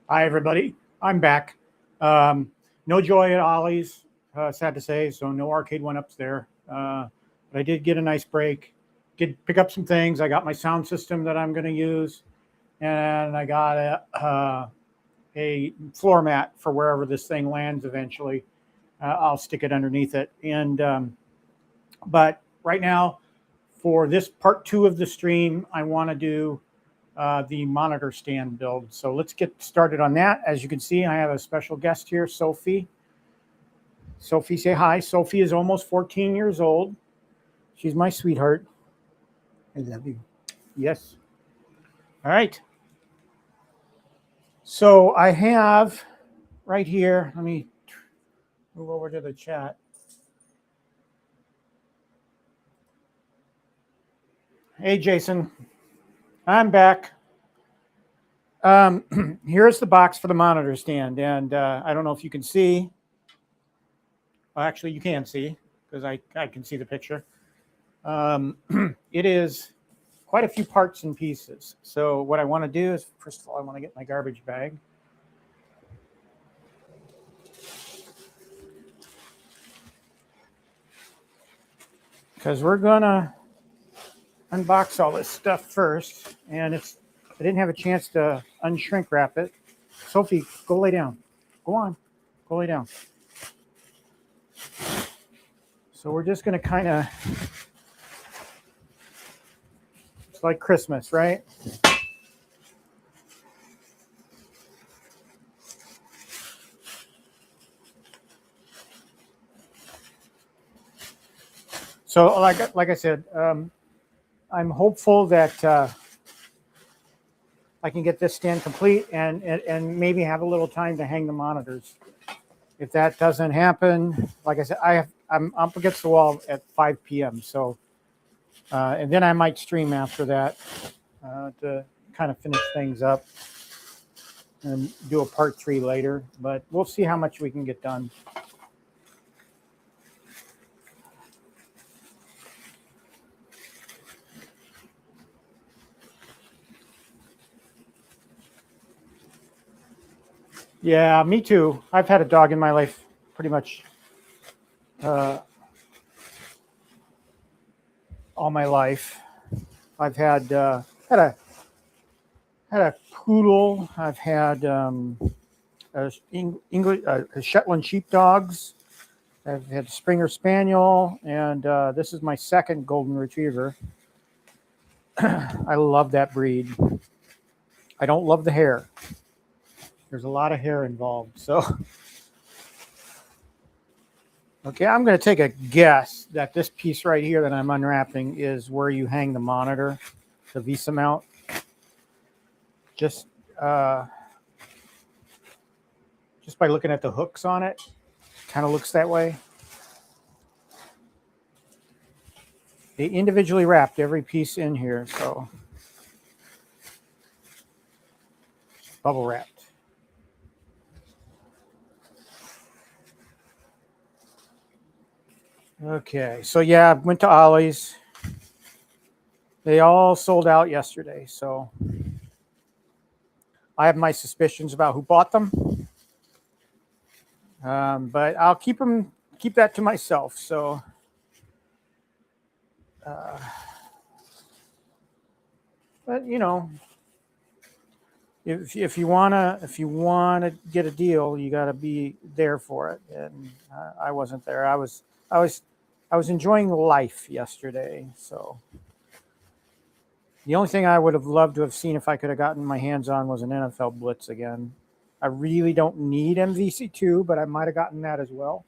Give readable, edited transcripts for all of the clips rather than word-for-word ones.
Hi, everybody. I'm back. No joy at Ollie's, sad to say, so no arcade one-ups there. But I did get a nice break. Did pick up some things. I got my sound system that I'm going to use, and I got a floor mat for wherever this thing lands eventually. I'll stick it underneath it. And but right now, for this part 2 of the stream, I want to do the monitor stand build. So let's get started on that. As you can see, I have a special guest here, Sophie. Sophie, say hi. Sophie is almost 14 years old. She's my sweetheart. I love you. Yes. All right. So I have right here, let me move over to the chat. Hey, Jason. I'm back. Here's the box for the monitor stand, and I don't know if you can see. Well, actually, you can see because I can see the picture. It is quite a few parts and pieces. So what I want to do is, first of all, I want to get my garbage bag. Because we're going to unbox all this stuff first, and I didn't have a chance to unshrink wrap it. Sophie, go lay down. Go on, go lay down. So we're just going to kind of, it's like Christmas, right? So like I said, I'm hopeful that I can get this stand complete and maybe have a little time to hang the monitors. If that doesn't happen, like I said, I'm up against the wall at 5 p.m. So, and then I might stream after that to kind of finish things up and do a part 3 later. But we'll see how much we can get done. Yeah, me too. I've had a dog in my life pretty much all my life. I've had a poodle. I've had Shetland sheepdogs. I've had a Springer Spaniel, and this is my second golden retriever. I love that breed. I don't love the hair. There's a lot of hair involved. So, okay, I'm going to take a guess that this piece right here that I'm unwrapping is where you hang the monitor, the Visa mount. Just by looking at the hooks on it, kind of looks that way. They individually wrapped every piece in here, so bubble wrapped. Okay, so yeah, I went to Ollie's. They all sold out yesterday, so I have my suspicions about who bought them. But I'll keep that to myself. So, but you know, if you wanna get a deal, you got to be there for it. And I wasn't there. I was enjoying life yesterday. So the only thing I would have loved to have seen if I could have gotten my hands on was an NFL Blitz again. I really don't need MVC2, but I might have gotten that as well.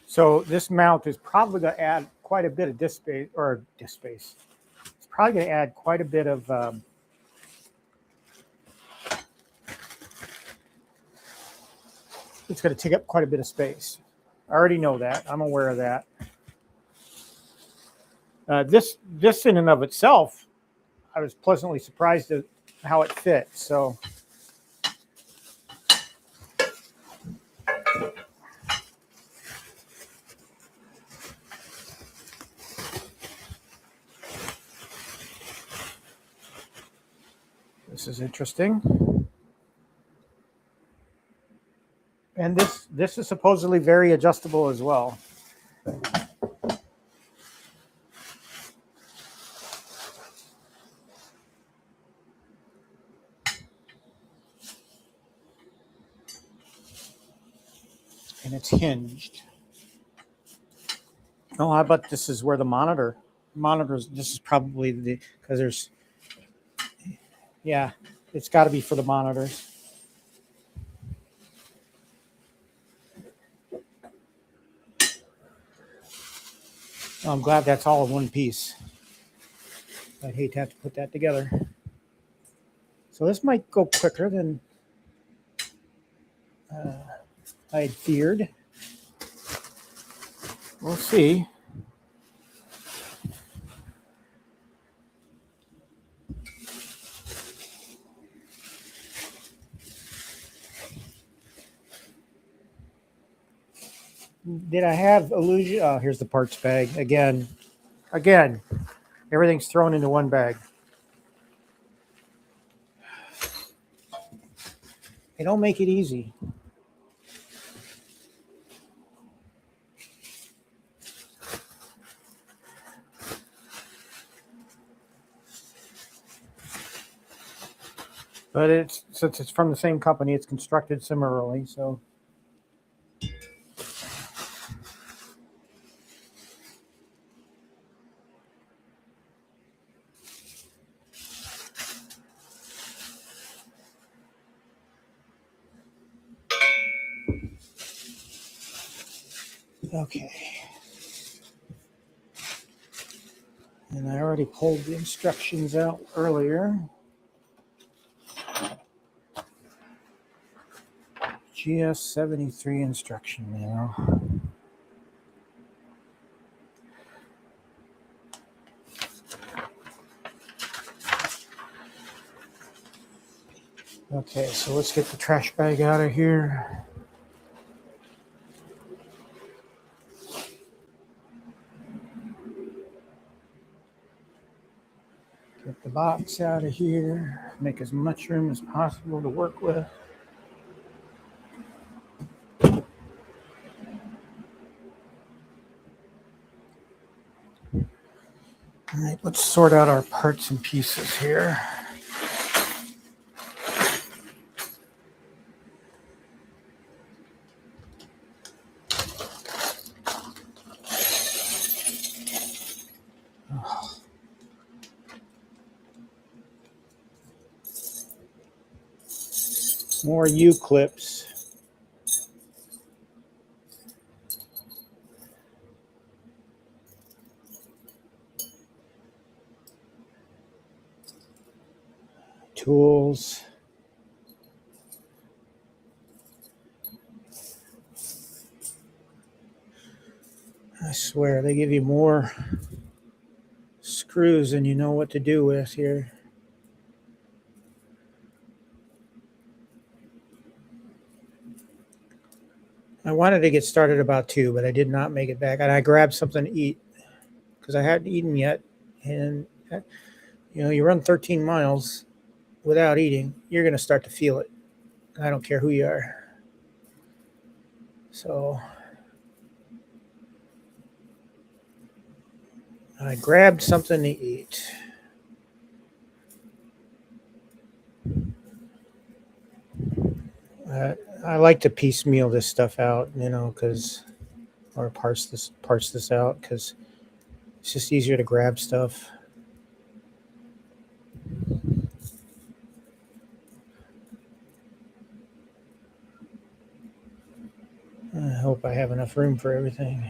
So this mount is probably going to add quite a bit of disk space. It's probably going to add quite a bit of it's going to take up quite a bit of space. I already know that. I'm aware of that. This in and of itself, I was pleasantly surprised at how it fits. So this is interesting. And this is supposedly very adjustable as well. And it's hinged. Oh, how about this is where the monitors, this is probably because there's, yeah, it's got to be for the monitors. Oh, I'm glad that's all in one piece. I'd hate to have to put that together. So this might go quicker than I had feared. We'll see. Did I have illusion? Oh, here's the parts bag again. Everything's thrown into one bag. They don't make it easy. But since it's from the same company, it's constructed similarly. So okay. And I already pulled the instructions out earlier. GS73 instruction manual. Okay, so let's get the trash bag out of here. Get the box out of here. Make as much room as possible to work with. All right, let's sort out our parts and pieces here. More U-clips. Tools. I swear, they give you more screws than you know what to do with here. I wanted to get started about 2, but I did not make it back. And I grabbed something to eat because I hadn't eaten yet. And, you run 13 miles without eating, you're going to start to feel it. I don't care who you are. So I grabbed something to eat. I like to piecemeal this stuff out, or parse this out because it's just easier to grab stuff. I hope I have enough room for everything.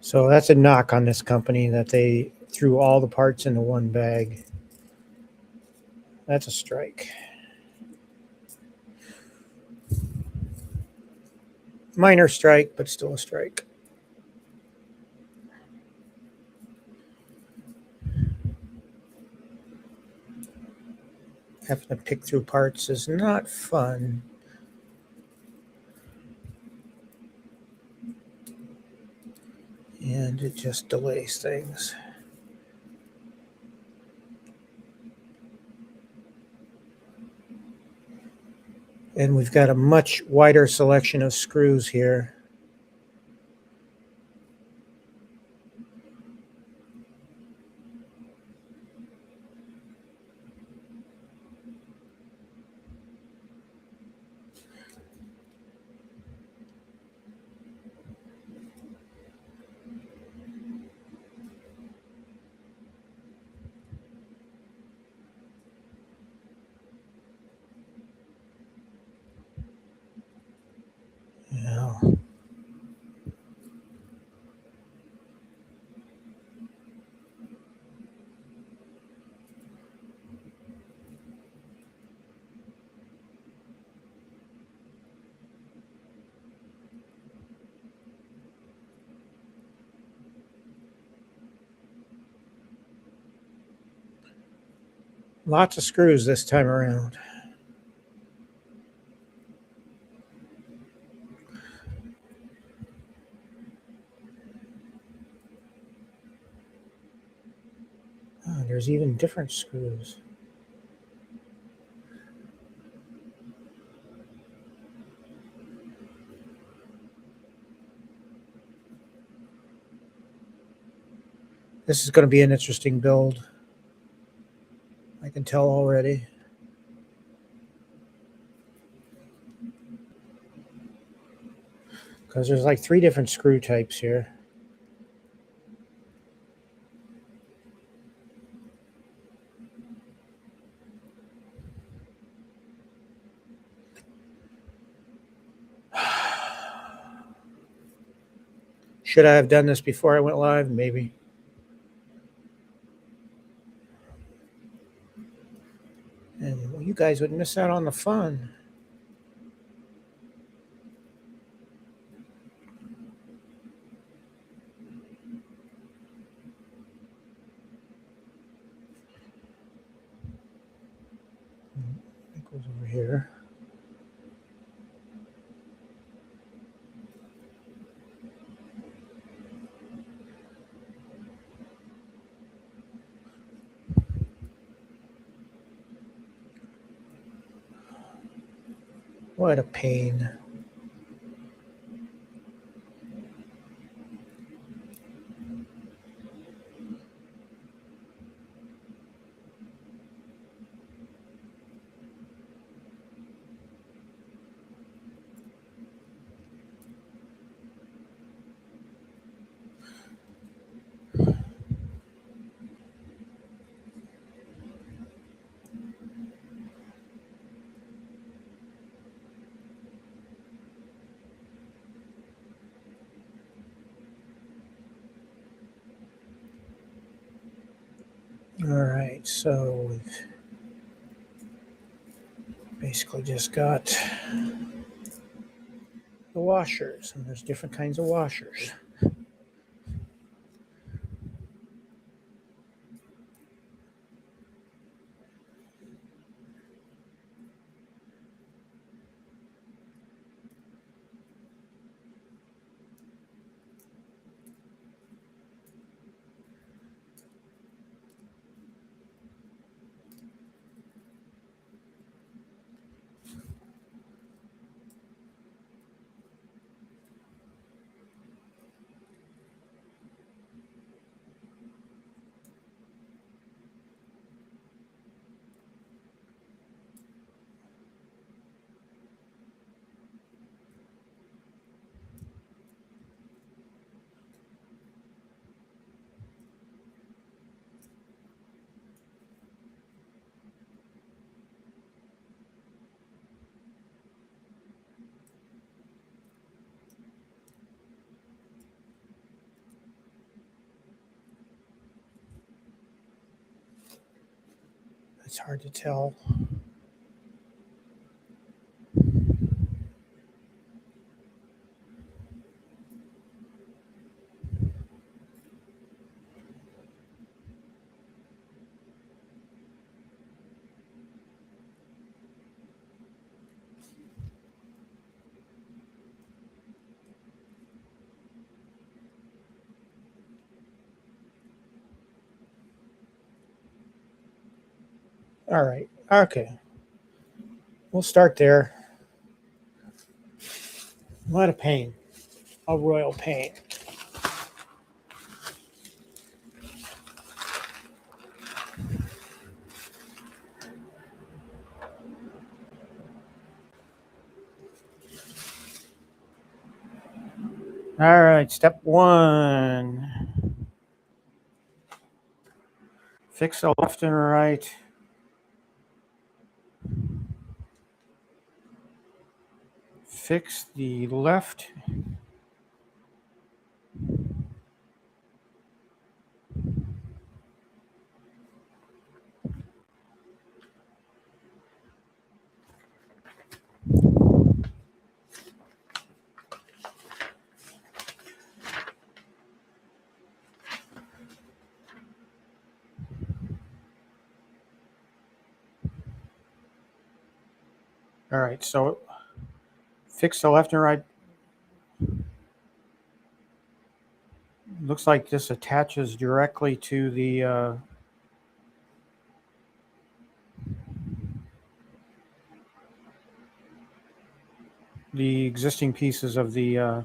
So that's a knock on this company that they threw all the parts into one bag. That's a strike. Minor strike, but still a strike. Having to pick through parts is not fun. And it just delays things. And we've got a much wider selection of screws here. Yeah. Lots of screws this time around. Oh, there's even different screws. This is going to be an interesting build. I can tell already. Because there's like 3 different screw types here. Should I have done this before I went live? Maybe. And well, you guys would miss out on the fun. It goes over here. What a pain. All right, so we've basically just got the washers, and there's different kinds of washers. It's hard to tell. All right. Okay. We'll start there. What a pain. A royal pain. All right. Step one. Fix the left and right. Fix the left. All right. So fix the left and right. Looks like this attaches directly to the existing pieces of the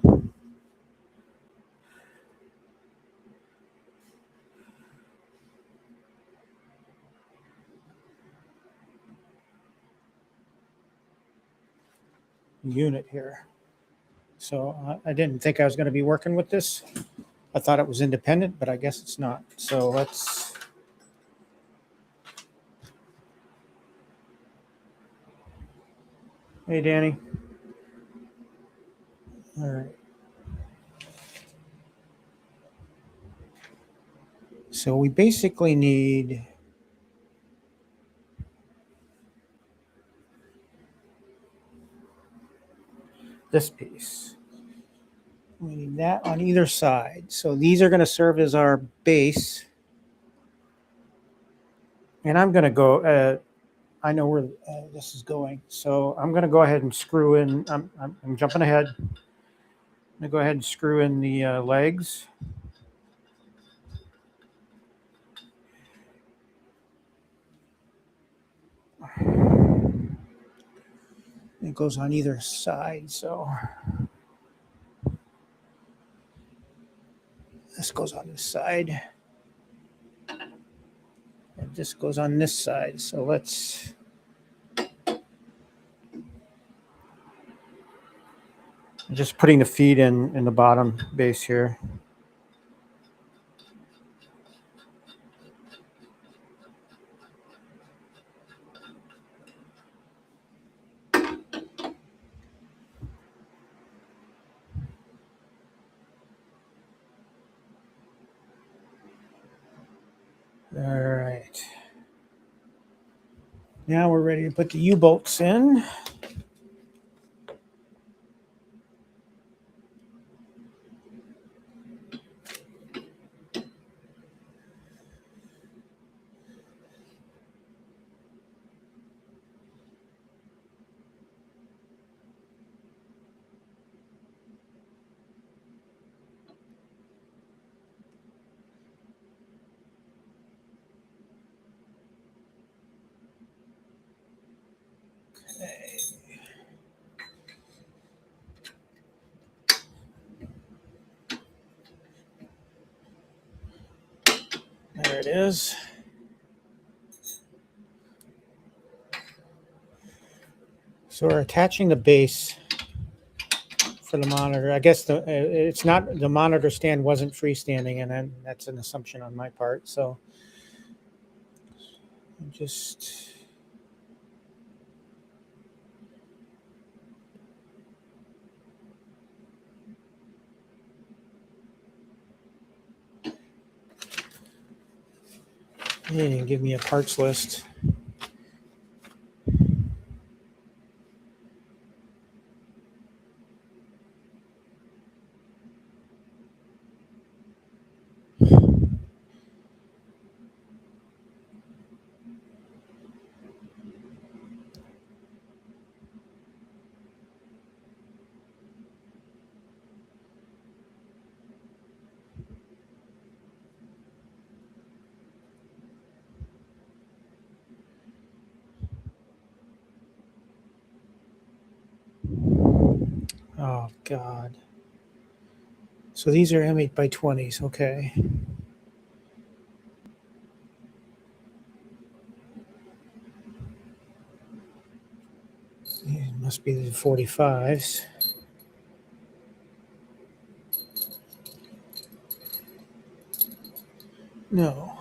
unit here. So I didn't think I was going to be working with this. I thought it was independent, but I guess it's not. So let's. Hey, Danny. All right. So we basically need this piece. We need that on either side. So these are going to serve as our base. And I'm going to go, I know where this is going. So I'm going to go ahead and screw in, I'm jumping ahead. I'm going to go ahead and screw in the legs. It goes on either side. So this goes on this side. And this goes on this side. So let's. I'm just putting the feet in the bottom base here. All right. Now we're ready to put the U-bolts in. There it is. So we're attaching the base for the monitor. I guess it's not, the monitor stand wasn't freestanding, and that's an assumption on my part. So just. He didn't give me a parts list. Oh, God. So these are M8 by 20s. Okay. These must be the 45s. No.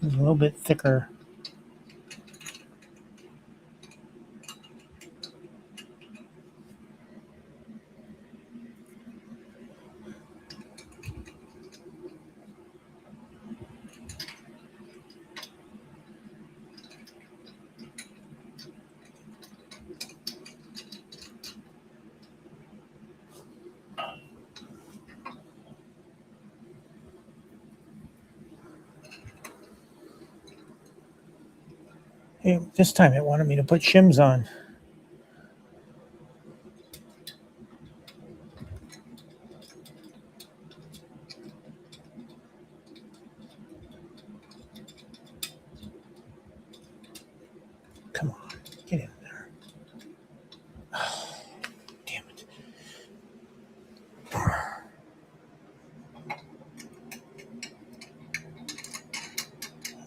It's a little bit thicker. Hey, this time it wanted me to put shims on. Come on, get in there. Oh, damn it.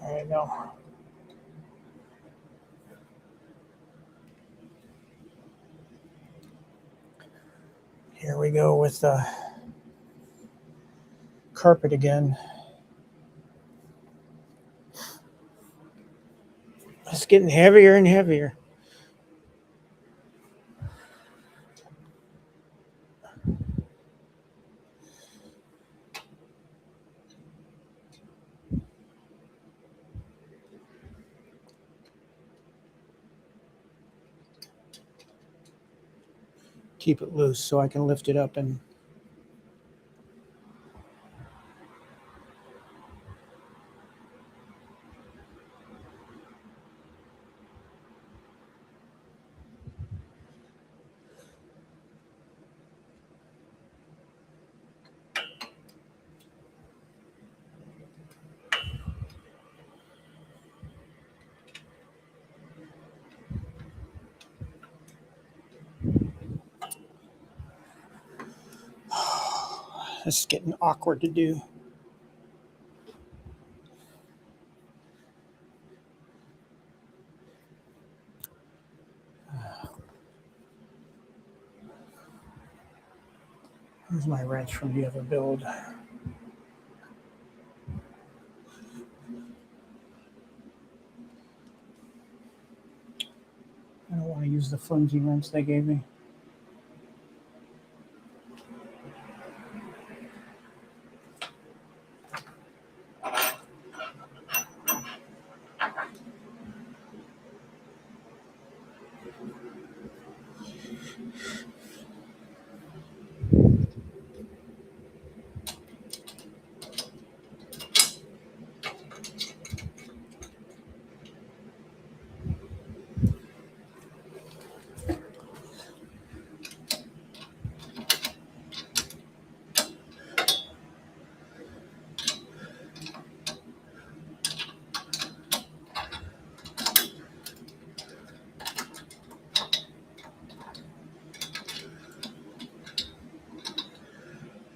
All right, now. Here we go with the carpet again. It's getting heavier and heavier. Keep it loose so I can lift it up and this is getting awkward to do. Here's my wrench from the other build. I don't want to use the flimsy wrench they gave me.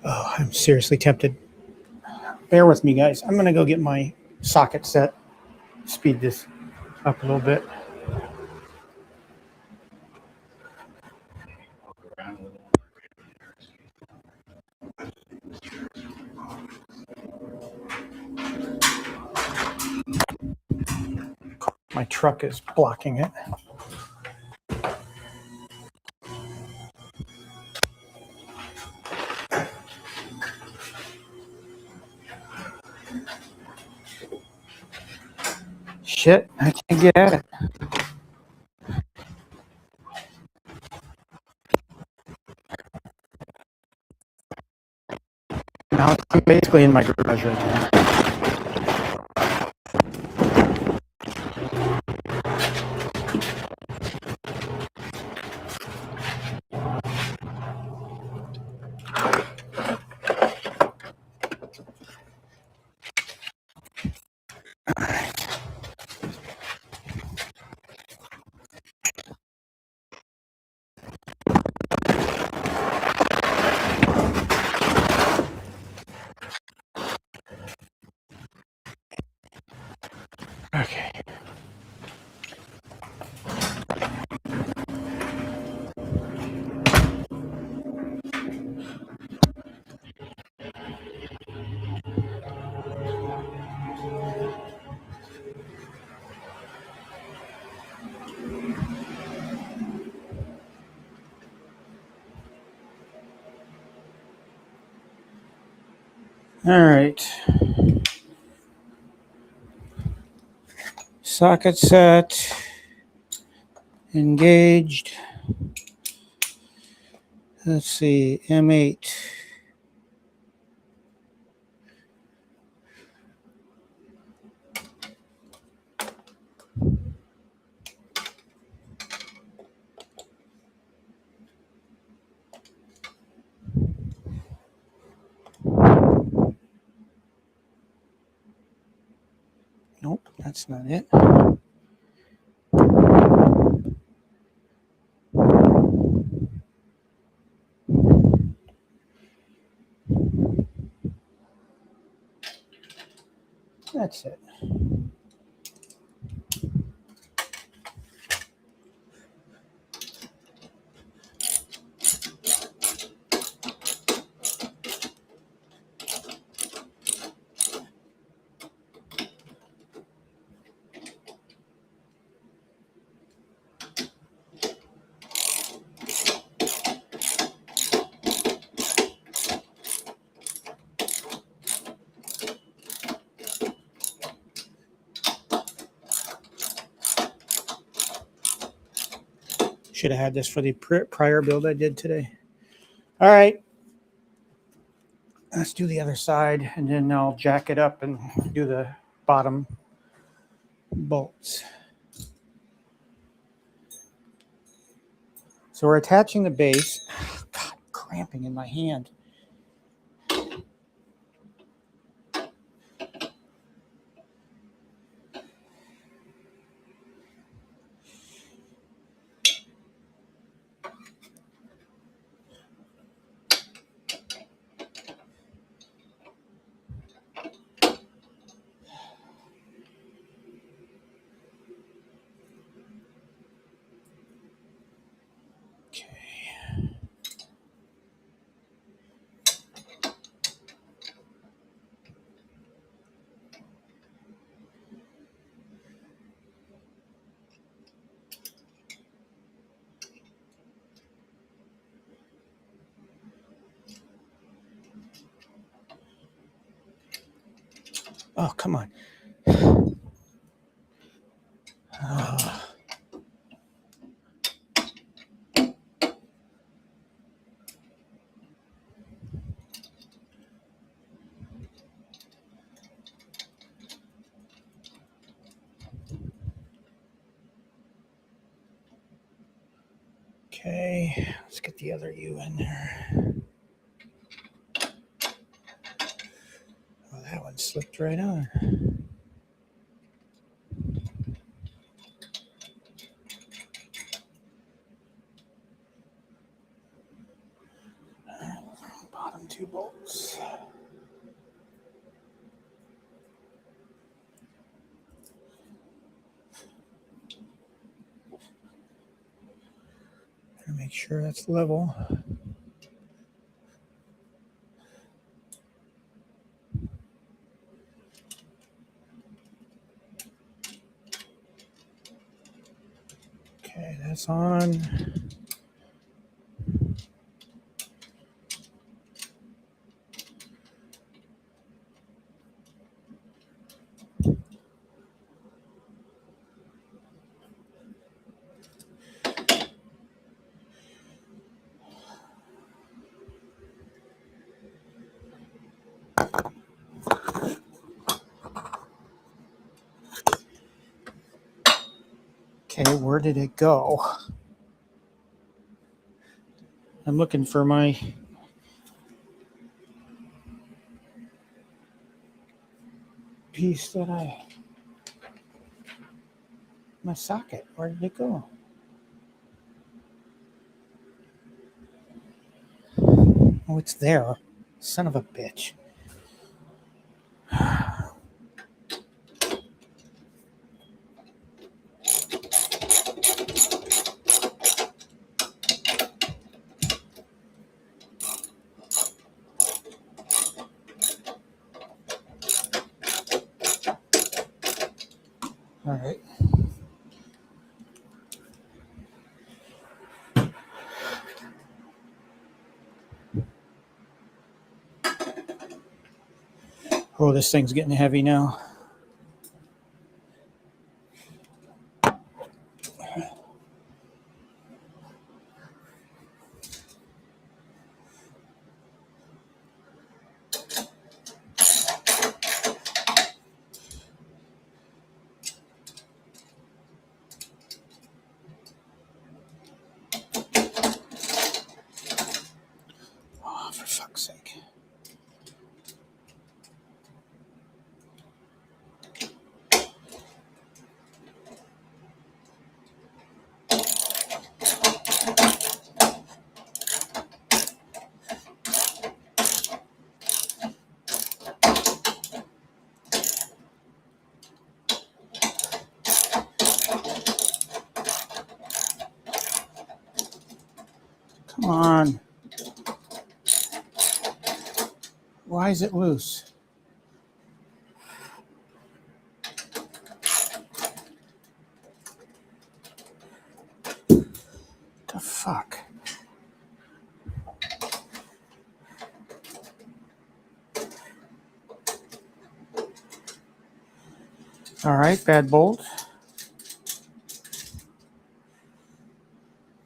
Oh, I'm seriously tempted. Bear with me, guys. I'm going to go get my socket set. Speed this up a little bit. My truck is blocking it. Shit, I can't get at it. Now I'm basically in my garage right now. All right. Socket set. Engaged. Let's see, M8. Nope, that's not it. That's it. Should have had this for the prior build I did today. All right. Let's do the other side, and then I'll jack it up and do the bottom bolts. So we're attaching the base. God, cramping in my hand. Oh, come on. Oh. Okay, let's get the other U in there. Oh, that one slipped right on. Bottom two bolts. Gotta make sure that's level. Okay, that's on. Okay, where did it go? I'm looking for my piece that my socket. Where did it go? Oh, it's there. Son of a bitch. All right. Oh, this thing's getting heavy now. Oh, for fuck's sake. Come on. Why is it loose? The fuck? All right, bad bolt.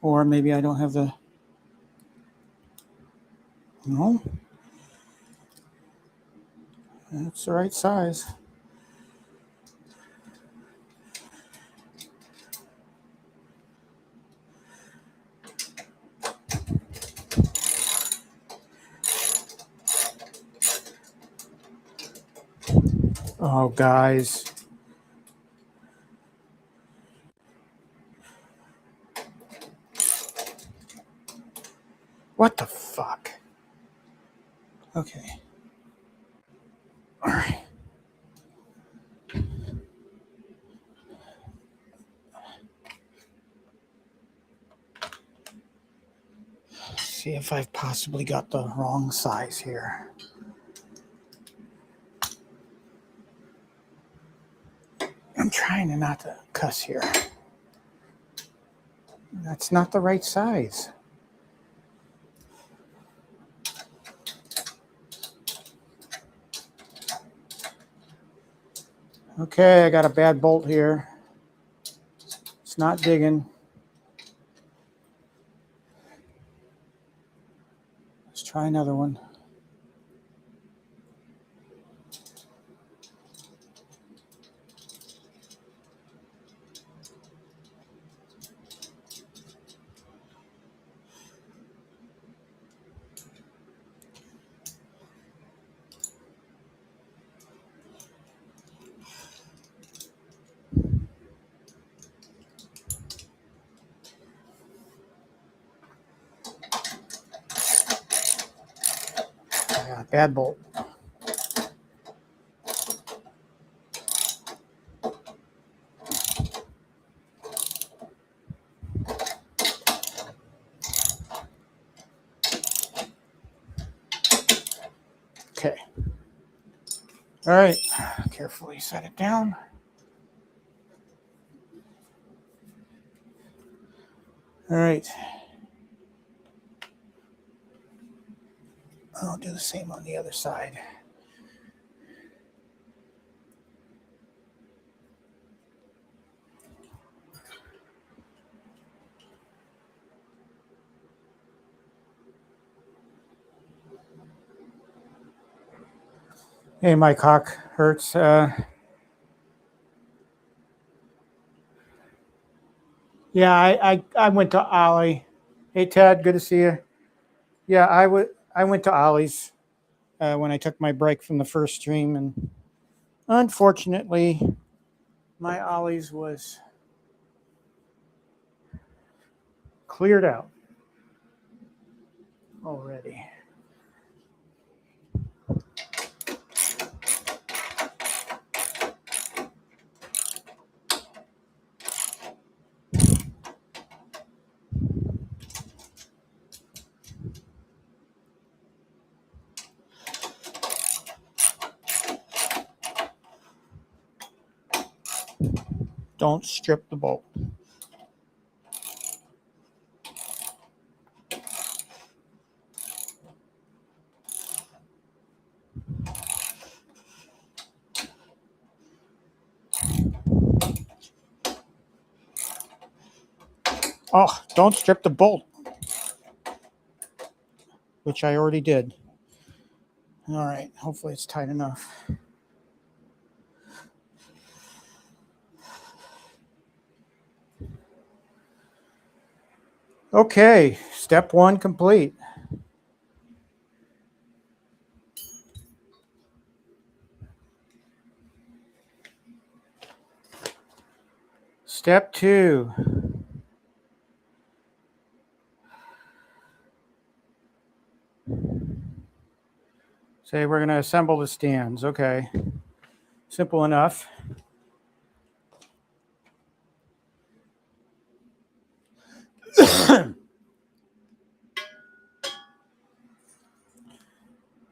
Or maybe I don't have the... No. That's the right size. Oh, guys. What the fuck? Okay. All right. See if I've possibly got the wrong size here. I'm trying to not to cuss here. That's not the right size. Okay, I got a bad bolt here. It's not digging. Let's try another one. Yeah, bad bolt. Okay. All right. Carefully set it down. All right. I'll do the same on the other side. Hey, my cock hurts. Yeah, I went to Ollie. Hey, Ted, good to see you. Yeah, I went to Ollie's when I took my break from the first stream, and unfortunately, my Ollie's was cleared out already. Don't strip the bolt. Oh, don't strip the bolt, which I already did. All right, hopefully it's tight enough. Okay, step 1 complete. Step 2. Say we're going to assemble the stands. Okay, simple enough.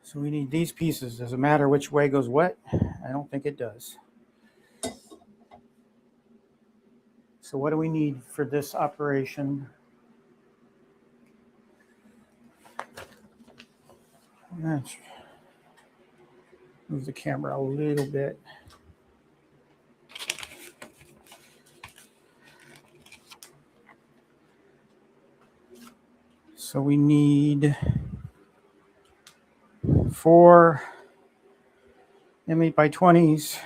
So we need these pieces. Does it matter which way goes what? I don't think it does. So what do we need for this operation? Let's move the camera a little bit. So we need 4 M8x20s.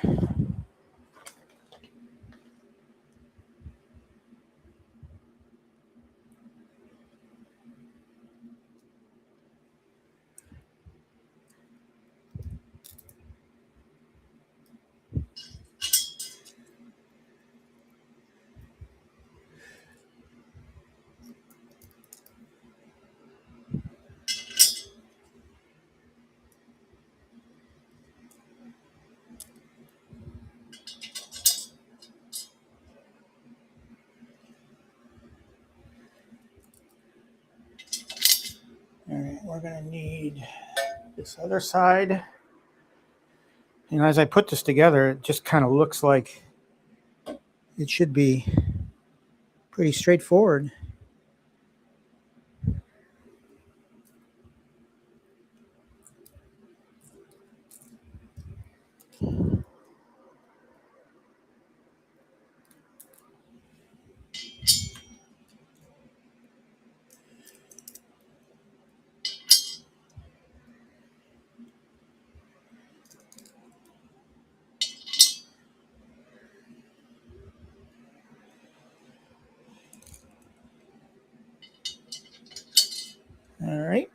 All right, we're going to need this other side. You know, as I put this together, it just kind of looks like it should be pretty straightforward. All right.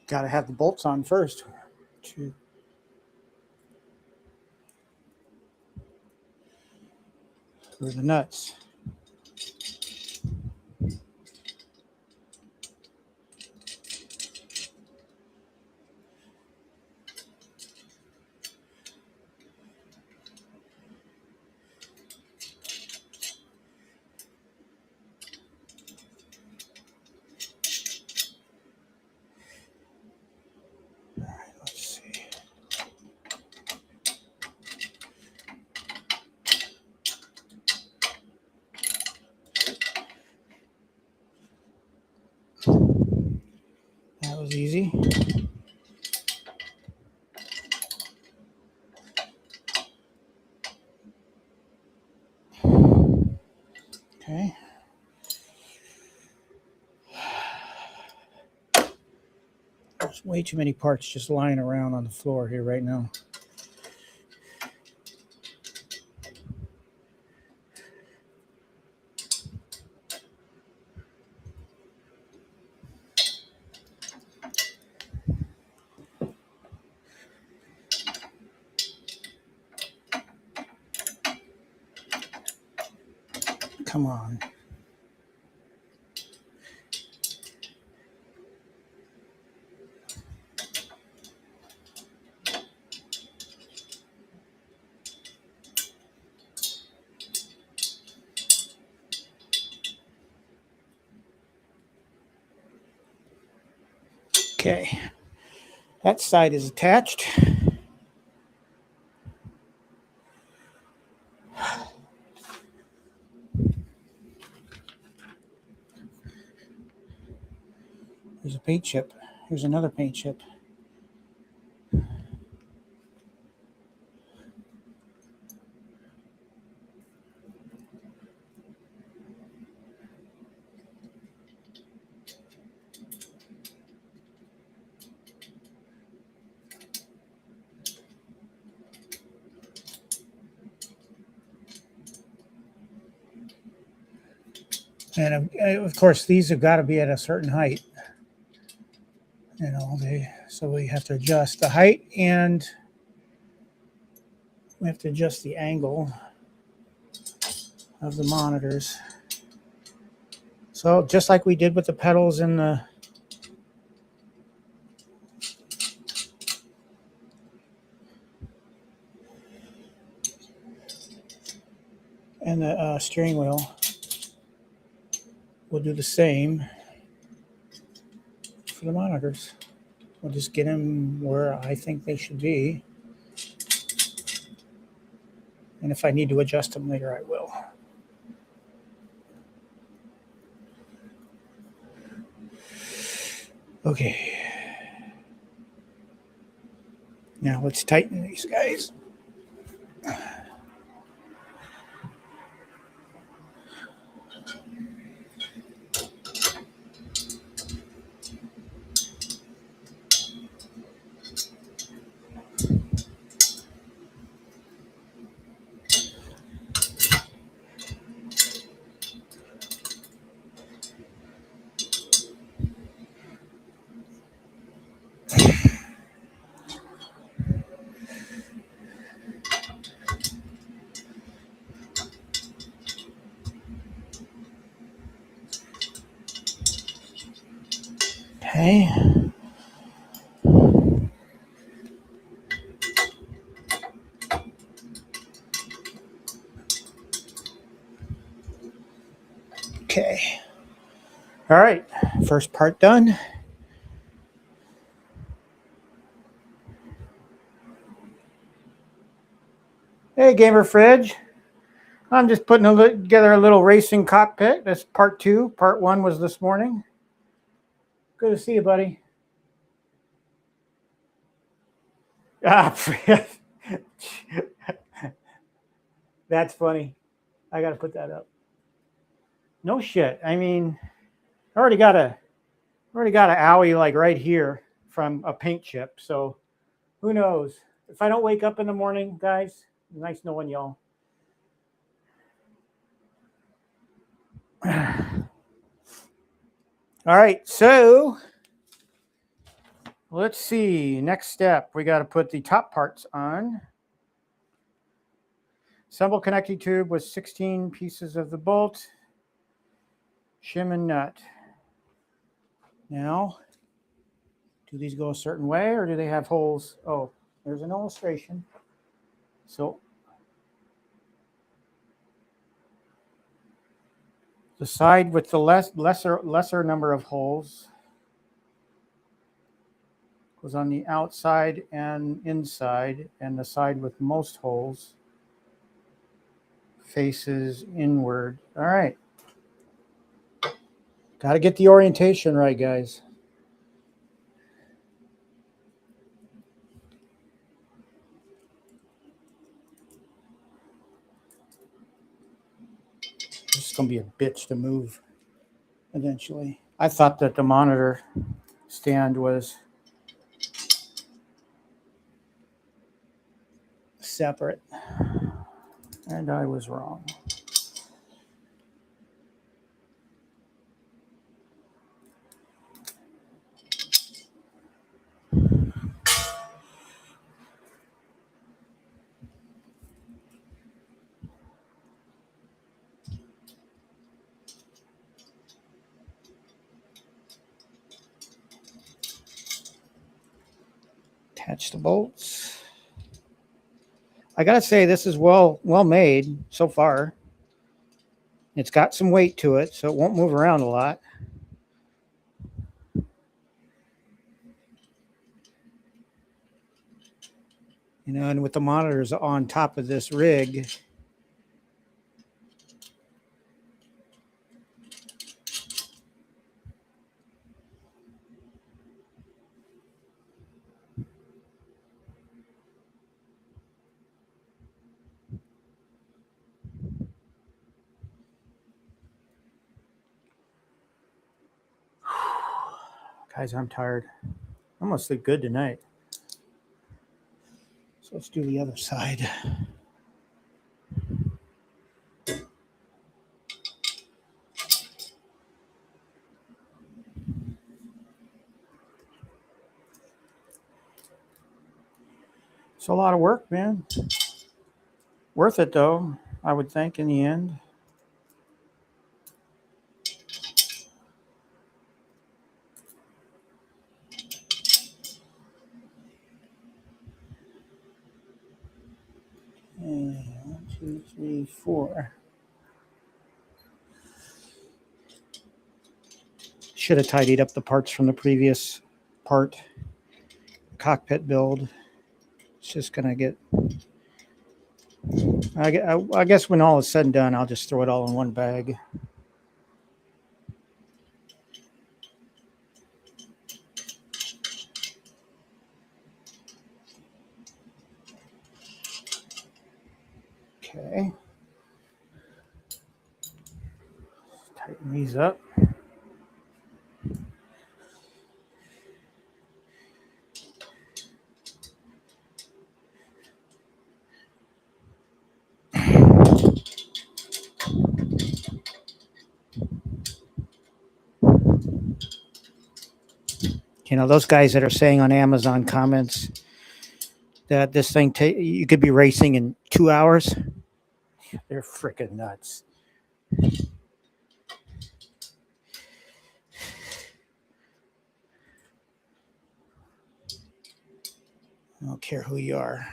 Got to have the bolts on first. For the nuts. All right, let's see. That was easy. Okay. There's way too many parts just lying around on the floor here right now. Come on. Okay, that side is attached. There's a paint chip. Here's another paint chip. And of course, these have got to be at a certain height. You know, so we have to adjust the height and we have to adjust the angle of the monitors. So just like we did with the pedals and the steering wheel, we'll do the same for the monitors. We'll just get them where I think they should be. And if I need to adjust them later, I will. Okay. Now let's tighten these guys. Okay. Okay. All right. First part done. Hey, Gamer Fridge. I'm just putting together a little racing cockpit. That's part 2. Part 1 was this morning. Good to see you, buddy. That's funny. I got to put that up. No shit. I mean, I already got an owie like right here from a paint chip. So who knows? If I don't wake up in the morning, guys, nice knowing y'all. All right, so let's see. Next step, we got to put the top parts on. Assemble connecting tube with 16 pieces of the bolt. Shim and nut. Now, do these go a certain way or do they have holes? Oh, there's an illustration. So the side with the lesser number of holes goes on the outside and inside, and the side with most holes faces inward. All right. Got to get the orientation right, guys. This is going to be a bitch to move eventually. I thought that the monitor stand was separate, and I was wrong. Attach the bolts. I gotta say, this is well made so far. It's got some weight to it, so it won't move around a lot. You know, and with the monitors on top of this rig, guys, I'm tired. I'm gonna sleep good tonight. So let's do the other side. It's a lot of work, man. Worth it though, I would think in the end. And 1, 2, 3, 4. Should have tidied up the parts from the previous part. Cockpit build. It's just gonna get. I guess when all is said and done, I'll just throw it all in one bag. Okay. Tighten these up. You know, those guys that are saying on Amazon comments that this thing you could be racing in 2 hours, they're freaking nuts. I don't care who you are.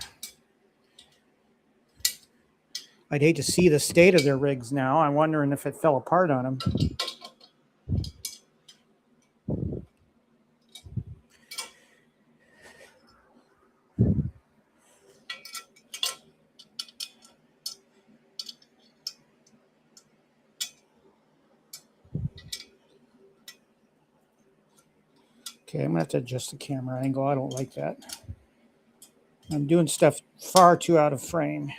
I'd hate to see the state of their rigs now. I'm wondering if it fell apart on them. Okay, I'm gonna have to adjust the camera angle. I don't like that. I'm doing stuff far too out of frame.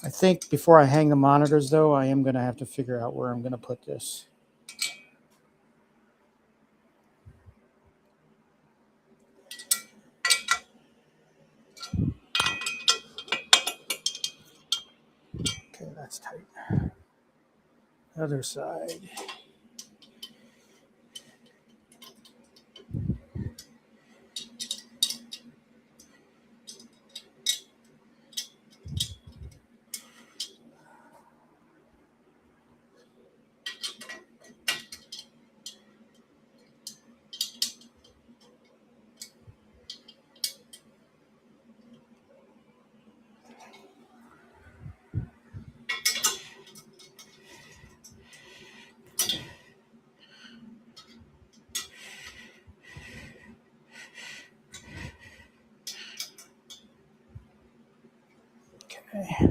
I think before I hang the monitors, though, I am going to have to figure out where I'm going to put this. Okay, that's tight. Other side. Okay.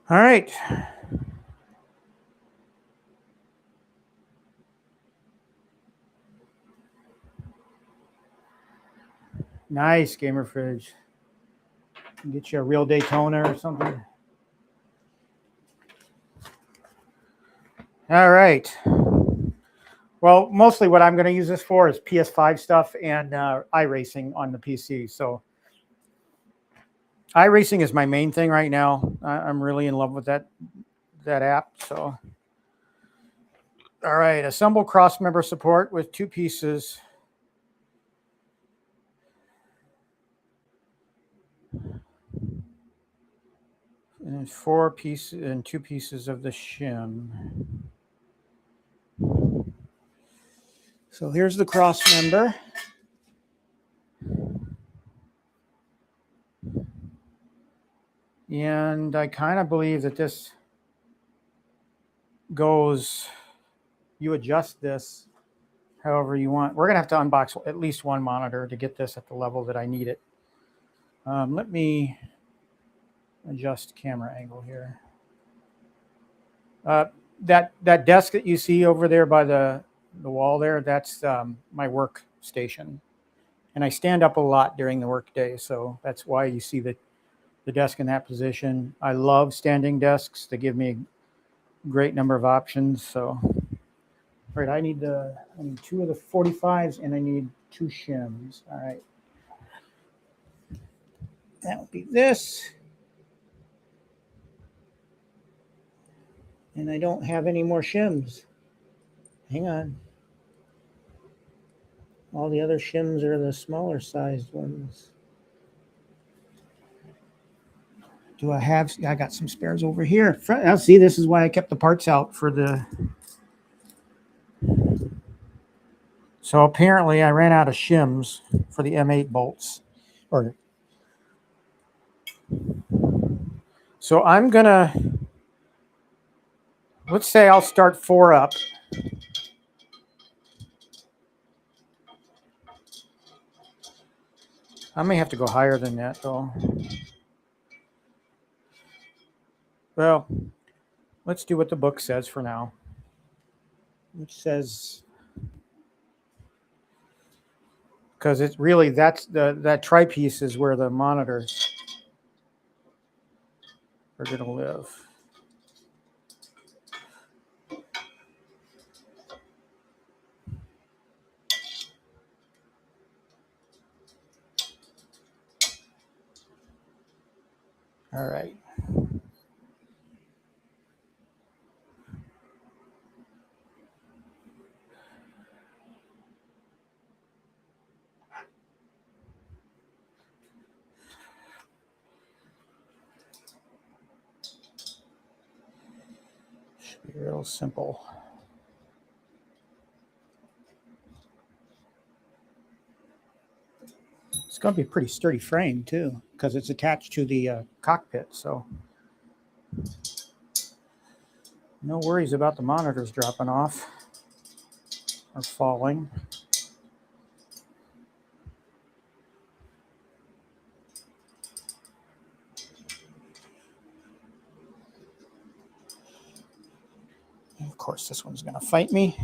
All right. Nice gamer fridge. Get you a real Daytona or something. All right. Well, mostly what I'm going to use this for is PS5 stuff and iRacing on the PC. So iRacing is my main thing right now. I'm really in love with that app. So, all right, assemble cross-member support with 2 pieces. And 4 pieces and 2 pieces of the shim. So here's the cross member. And I kind of believe that this goes, you adjust this however you want. We're going to have to unbox at least one monitor to get this at the level that I need it. Let me adjust camera angle here. That desk that you see over there by the wall there, that's my workstation. And I stand up a lot during the workday, so that's why you see the desk in that position. I love standing desks. They give me a great number of options. So, all right, I need 2 of the 45s and I need 2 shims. All right. That would be this. And I don't have any more shims. Hang on. All the other shims are the smaller sized ones. Do I have? I got some spares over here. I'll see. This is why I kept the parts out for the. So apparently I ran out of shims for the M8 bolts. So I'm gonna, let's say I'll start 4 up. I may have to go higher than that though. Well, let's do what the book says for now. Which says, because it's really, that tri-piece is where the monitors are going to live. All right. Should be real simple. It's going to be a pretty sturdy frame too, because it's attached to the cockpit. So no worries about the monitors dropping off or falling. And of course, this one's going to fight me.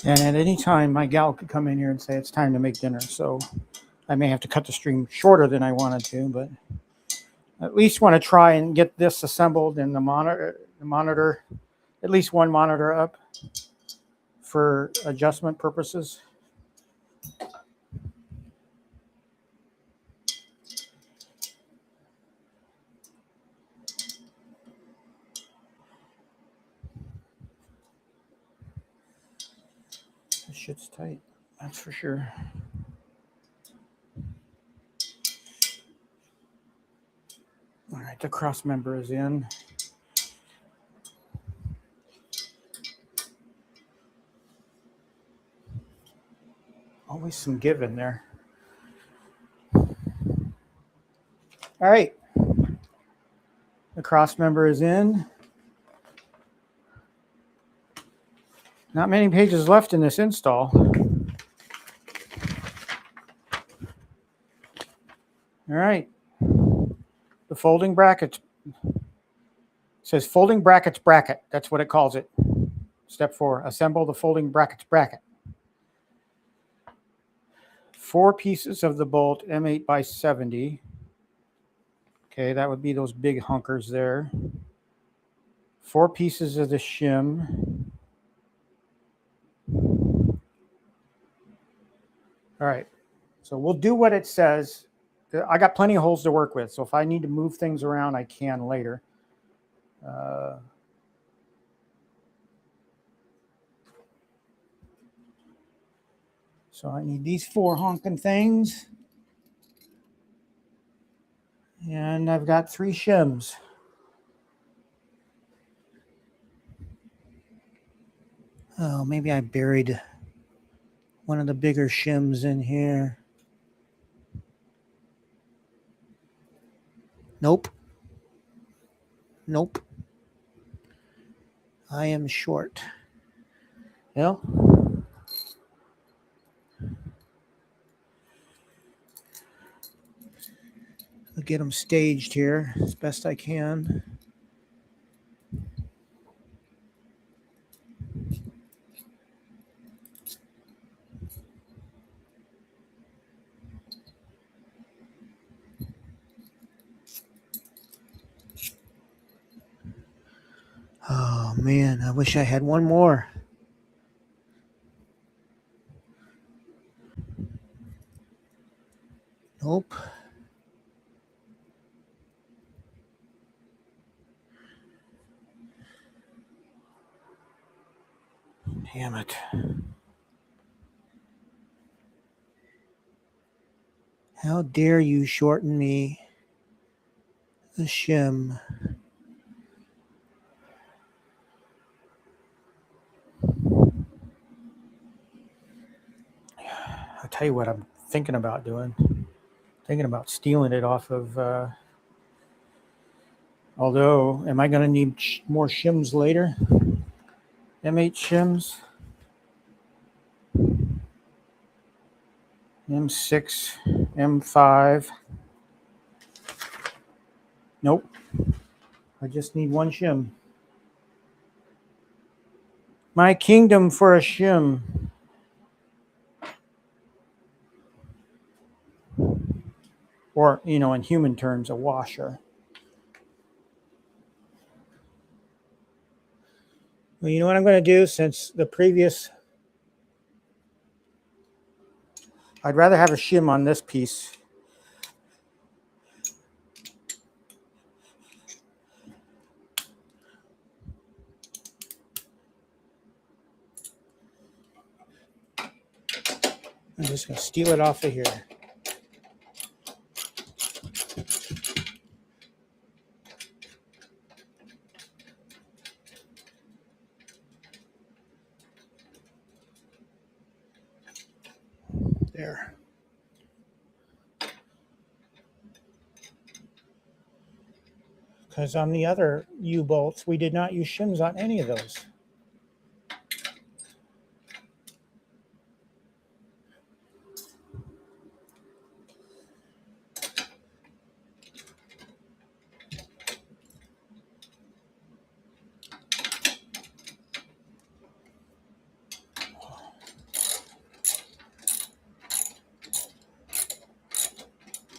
And at any time, my gal could come in here and say it's time to make dinner. So I may have to cut the stream shorter than I wanted to, but at least want to try and get this assembled and the monitor, at least one monitor up for adjustment purposes. This shit's tight, that's for sure. All right, the cross member is in. Always some give in there. All right, the cross member is in. Not many pages left in this install. All right. The folding brackets says folding brackets bracket. That's what it calls it. Step 4, assemble the folding brackets bracket. 4 pieces of the bolt M8 by 70. Okay, that would be those big hunkers there. 4 pieces of the shim. All right, so we'll do what it says. I got plenty of holes to work with, so if I need to move things around, I can later. So I need these 4 honking things. And I've got 3 shims. Oh, maybe I buried one of the bigger shims in here. Nope. Nope. I am short. Well, I'll get them staged here as best I can. Oh man, I wish I had one more. Nope. Damn it. How dare you shorten me the shim? I'll tell you what I'm thinking about doing. Thinking about stealing it off of, although, am I going to need more shims later? M8 shims. M6, M5. Nope. I just need one shim. My kingdom for a shim. Or, you know, in human terms, a washer. Well, you know what I'm going to do since the previous... I'd rather have a shim on this piece. I'm just going to steal it off of here. There. Because on the other U-bolts, we did not use shims on any of those.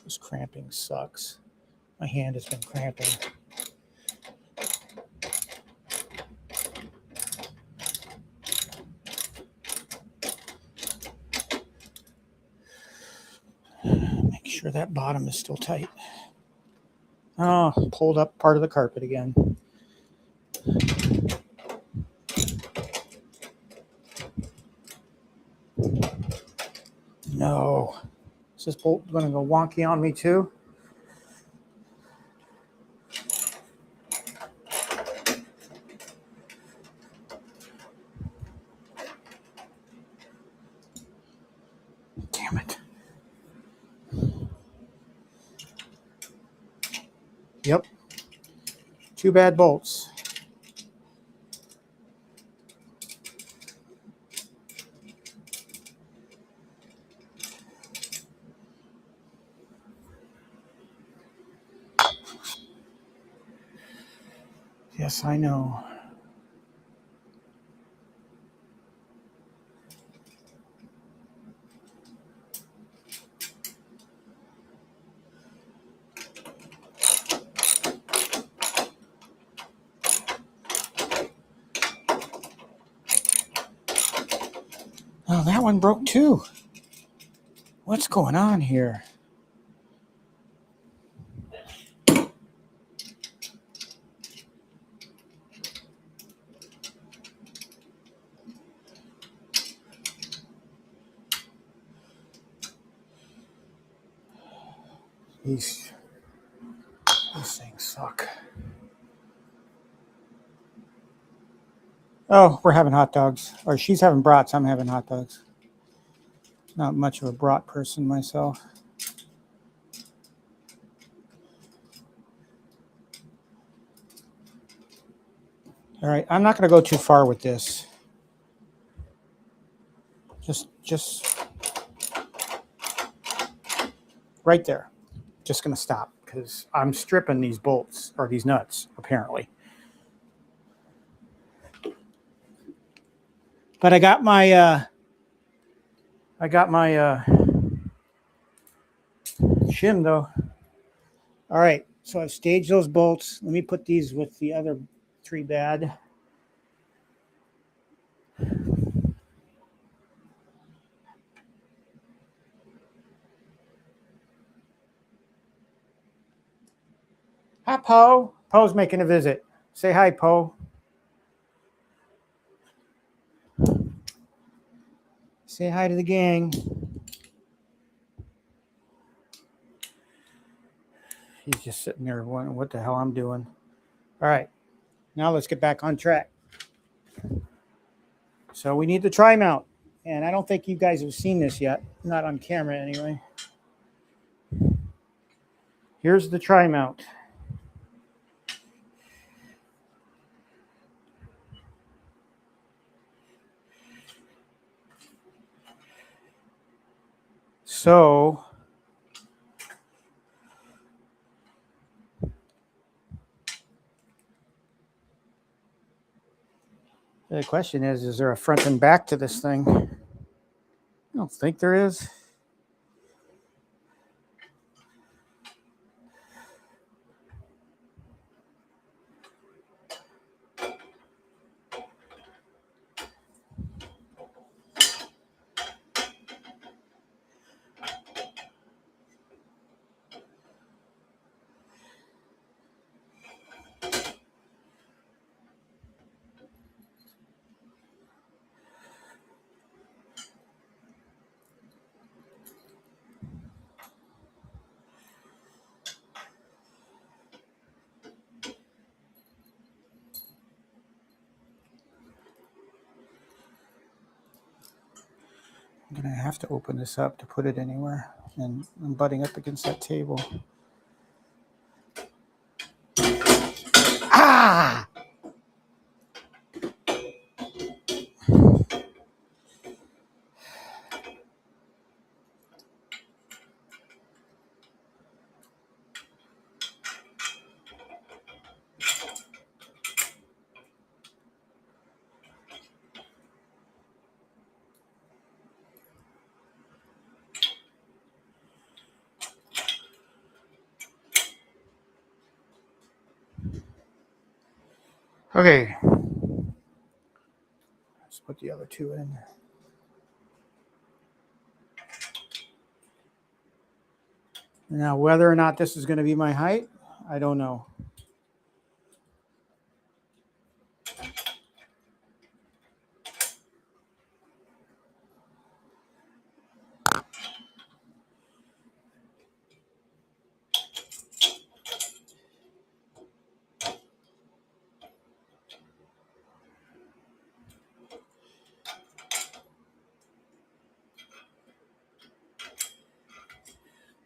This cramping sucks. My hand has been cramping. Make sure that bottom is still tight. Oh, pulled up part of the carpet again. No. Is this bolt going to go wonky on me too? Damn it. Yep. 2 bad bolts. Yes, I know. Oh, that one broke too. What's going on here? These things suck. Oh, we're having hot dogs. Or she's having brats. I'm having hot dogs. Not much of a brat person myself. All right, I'm not going to go too far with this. Just right there. Just going to stop because I'm stripping these bolts or these nuts apparently. But I got my shim though. All right, so I've staged those bolts. Let me put these with the other 3 bad. Hi, Poe. Poe's making a visit. Say hi, Poe. Say hi to the gang. He's just sitting there wondering what the hell I'm doing. All right, now let's get back on track. So we need the tri-mount. And I don't think you guys have seen this yet. Not on camera anyway. Here's the tri-mount. So the question is there a front and back to this thing? I don't think there is. I'm going to have to open this up to put it anywhere. And I'm butting up against that table. Ah! Okay. Let's put the other 2 in. Now, whether or not this is going to be my height, I don't know.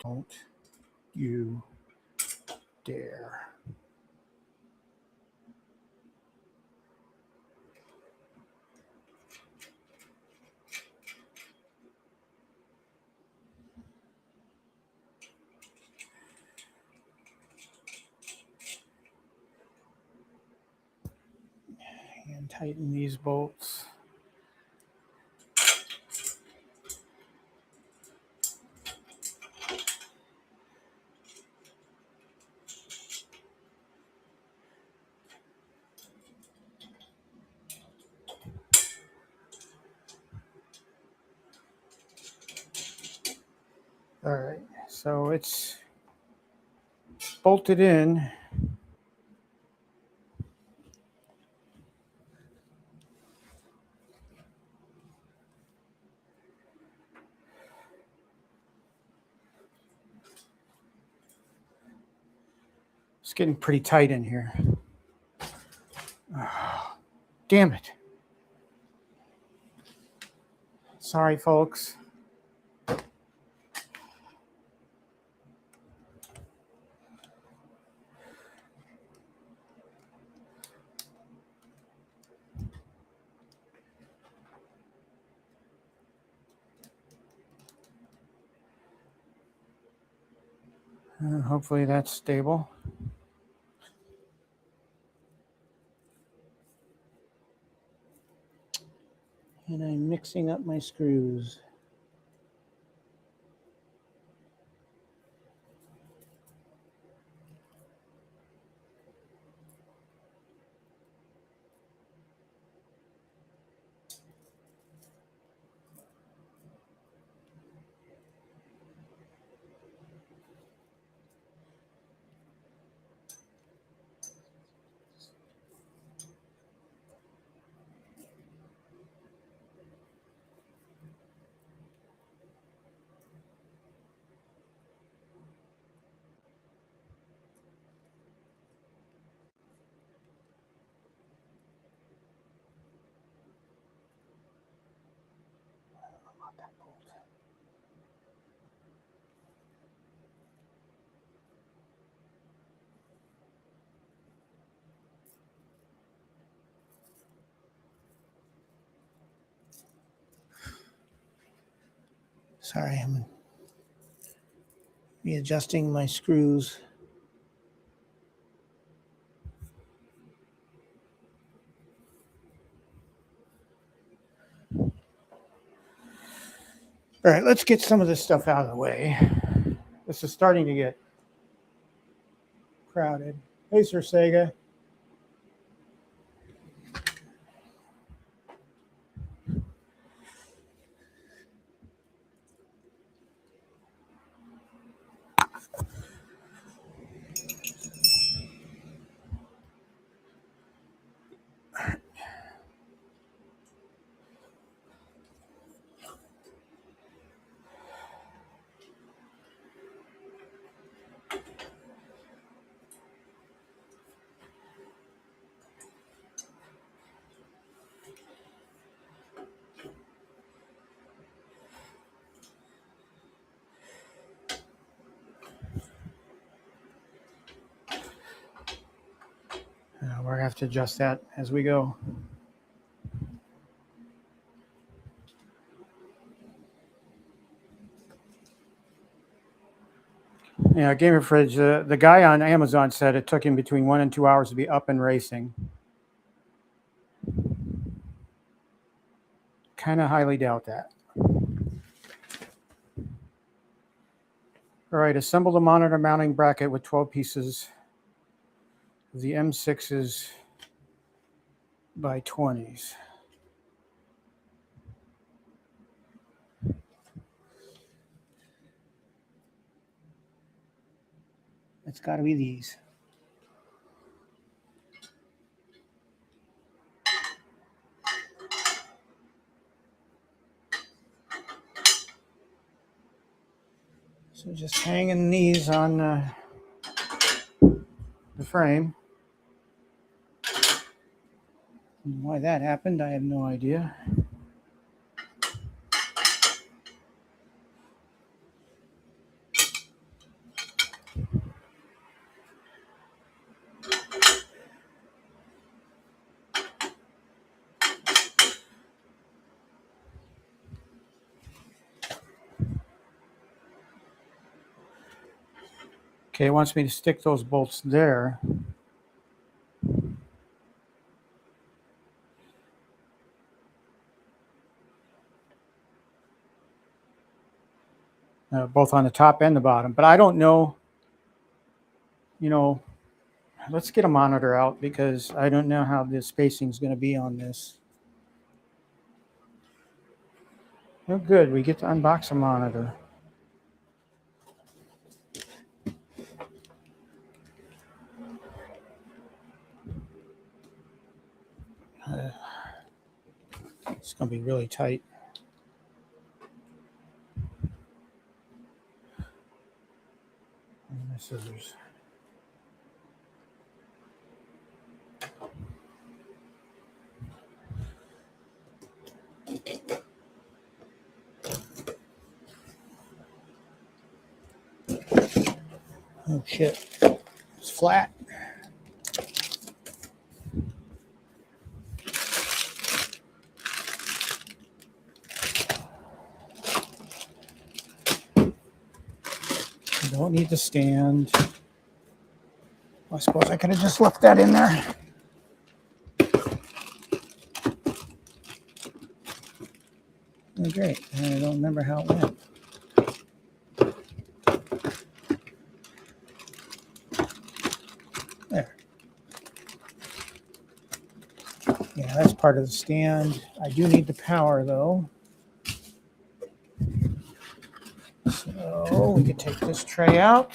Don't you dare. And tighten these bolts. So it's bolted in. It's getting pretty tight in here. Oh, damn it. Sorry, folks. Hopefully that's stable. And I'm mixing up my screws. Sorry, I'm readjusting my screws. All right, let's get some of this stuff out of the way. This is starting to get crowded. Hey, Sir Sega. We're going to have to adjust that as we go. Yeah, Gamer Fridge, the guy on Amazon said it took him between 1 and 2 hours to be up and racing. Kind of highly doubt that. All right, assemble the monitor mounting bracket with 12 pieces of the M6s by 20s. It's got to be these. So just hanging these on the frame. And why that happened, I have no idea. Okay, it wants me to stick those bolts there. Both on the top and the bottom. But I don't know, let's get a monitor out because I don't know how the spacing is going to be on this. Oh, good. We get to unbox a monitor. going to be really tight. And my scissors. Oh shit, it's flat. You don't need to stand. I suppose I could have just left that in there. Oh, great. I don't remember how it went. There. Yeah, that's part of the stand. I do need the power though. So we can take this tray out.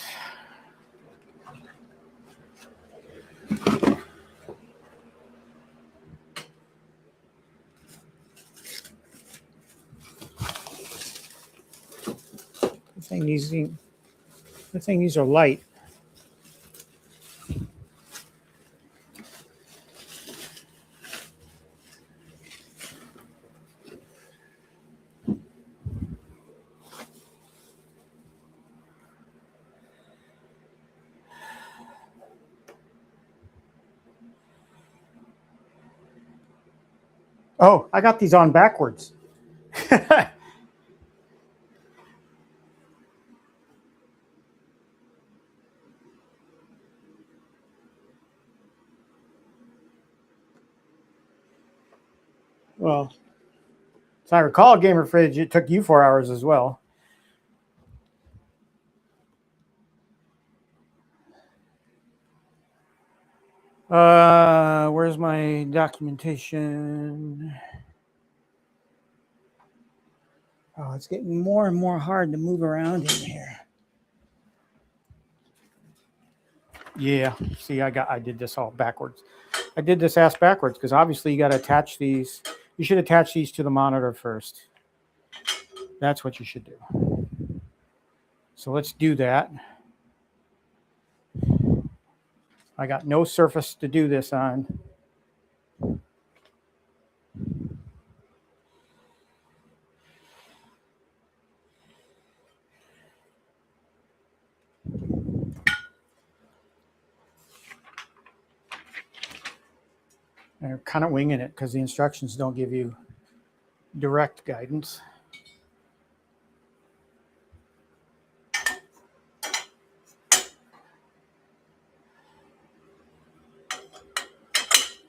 The thing these are light. Oh, I got these on backwards. Well, as I recall, Gamer Fridge, it took you 4 hours as well. Where's my documentation? Oh, it's getting more and more hard to move around in here. Yeah, see, I did this all backwards. I did this ass backwards because obviously you got to attach these. You should attach these to the monitor first. That's what you should do. So let's do that. I got no surface to do this on. They're kind of winging it because the instructions don't give you direct guidance.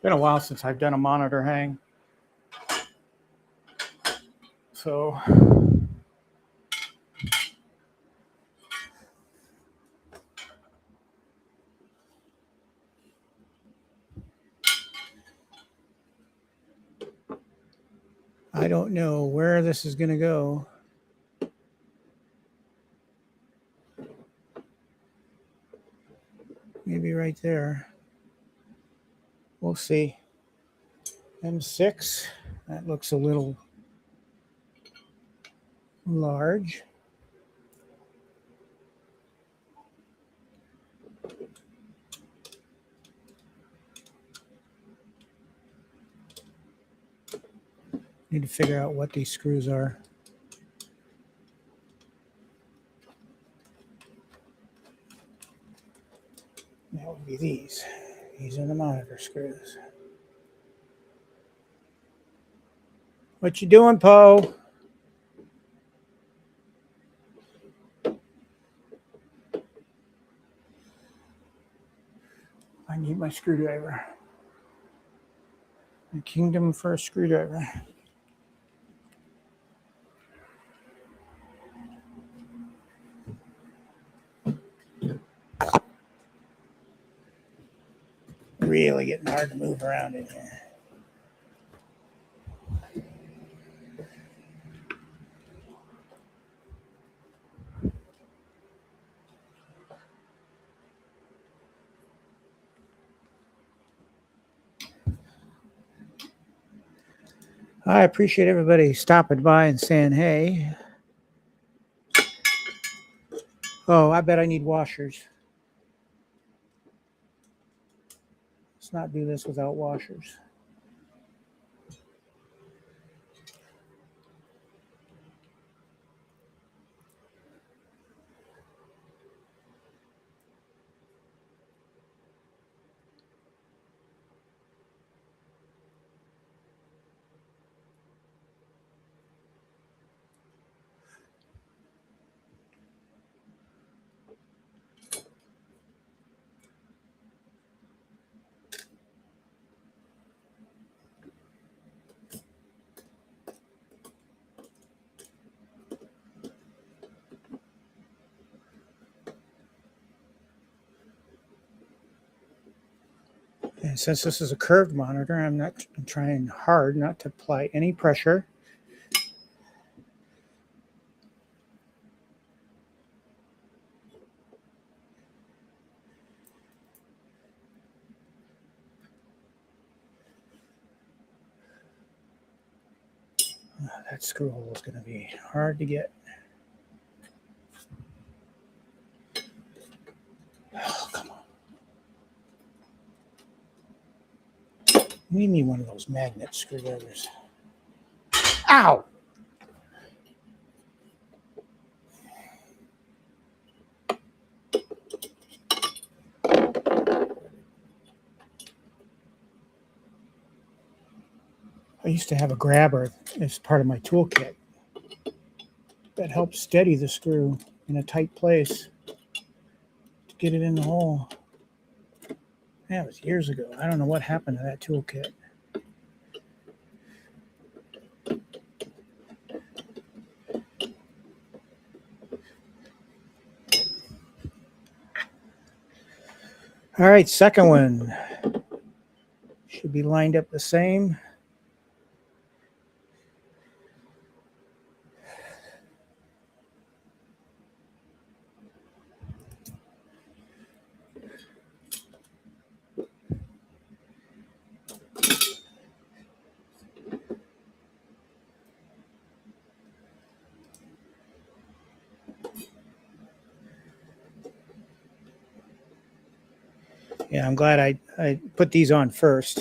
Been a while since I've done a monitor hang. So I don't know where this is going to go. Maybe right there. We'll see. M6. That looks a little large. Need to figure out what these screws are. That would be these. These are the monitor screws. What you doing, Poe? I need my screwdriver. The kingdom for a screwdriver. Really getting hard to move around in here. I appreciate everybody stopping by and saying hey. Oh, I bet I need washers. Let's not do this without washers. And since this is a curved monitor, I'm trying hard not to apply any pressure. That screw hole is going to be hard to get. Oh, come on. We need one of those magnet screwdrivers. Ow! I used to have a grabber as part of my toolkit that helped steady the screw in a tight place to get it in the hole. That was years ago. I don't know what happened to that toolkit. All right, second one. Should be lined up the same. Yeah, I'm glad I put these on first.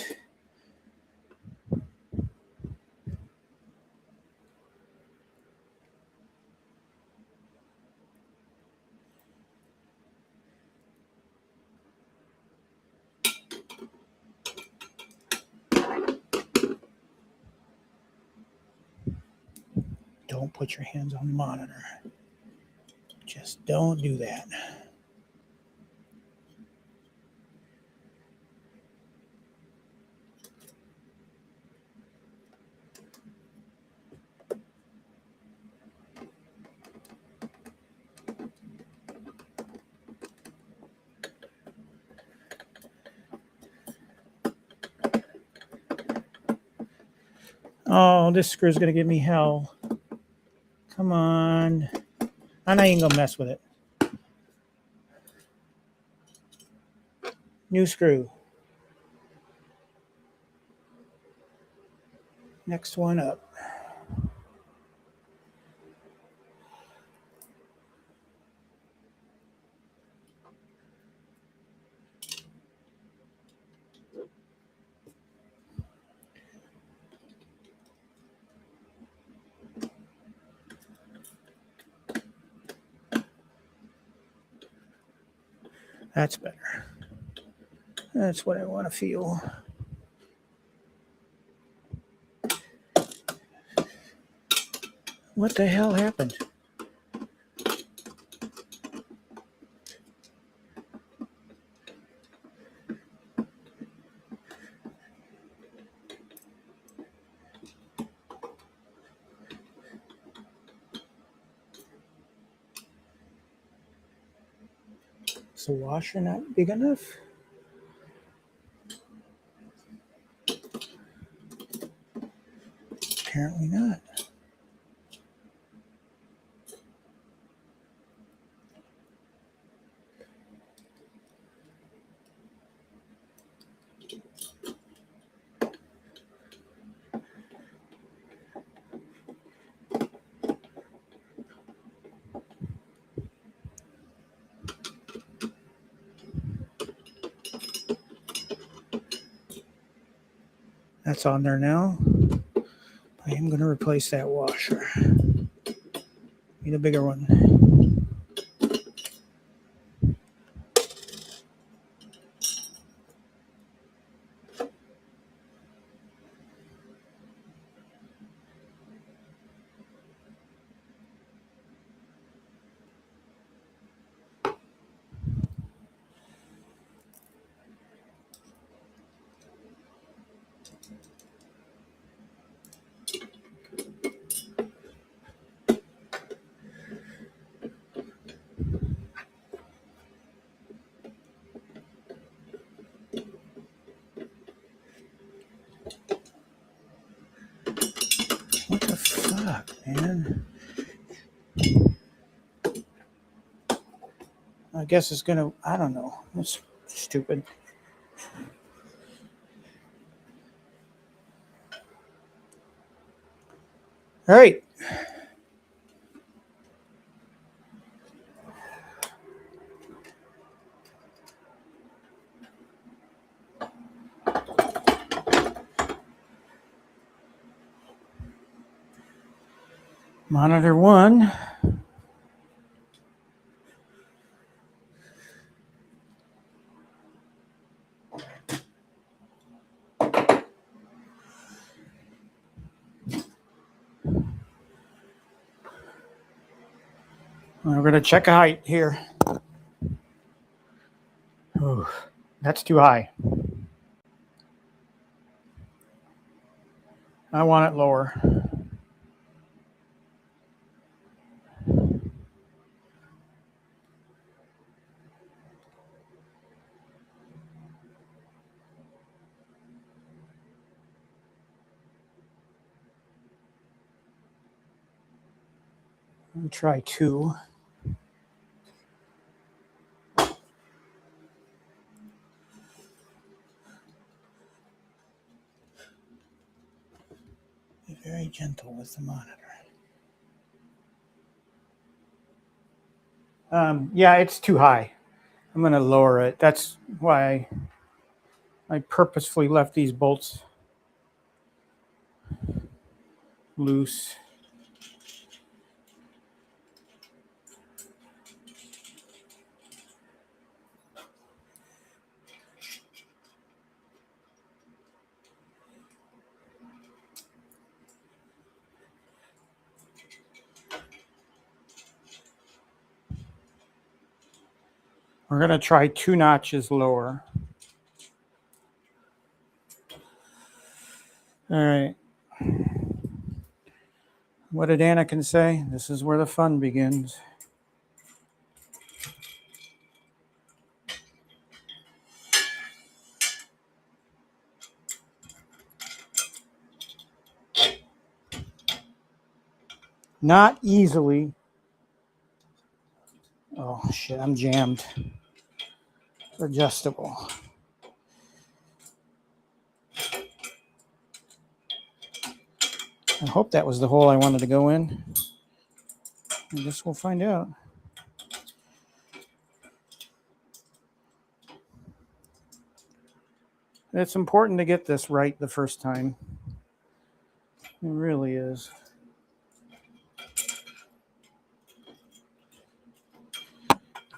Don't put your hands on the monitor. Just don't do that. Oh, this screw is going to give me hell. Come on. I'm not even going to mess with it. New screw. Next one up. That's better. That's what I want to feel. What the hell happened? Is the washer not big enough? Apparently not. That's on there now. I am going to replace that washer. Need a bigger one. What the fuck, man? I guess it's gonna, I don't know. It's stupid. All right. Monitor 1. We're going to check a height here. Ooh, that's too high. I want it lower. Let me try 2. Be very gentle with the monitor. Yeah, it's too high. I'm going to lower it. That's why I purposefully left these bolts loose. We're going to try 2 notches lower. All right. What did Anakin say? This is where the fun begins. Not easily. Oh, shit, I'm jammed. Adjustable. I hope that was the hole I wanted to go in. I guess we'll find out. It's important to get this right the first time. It really is.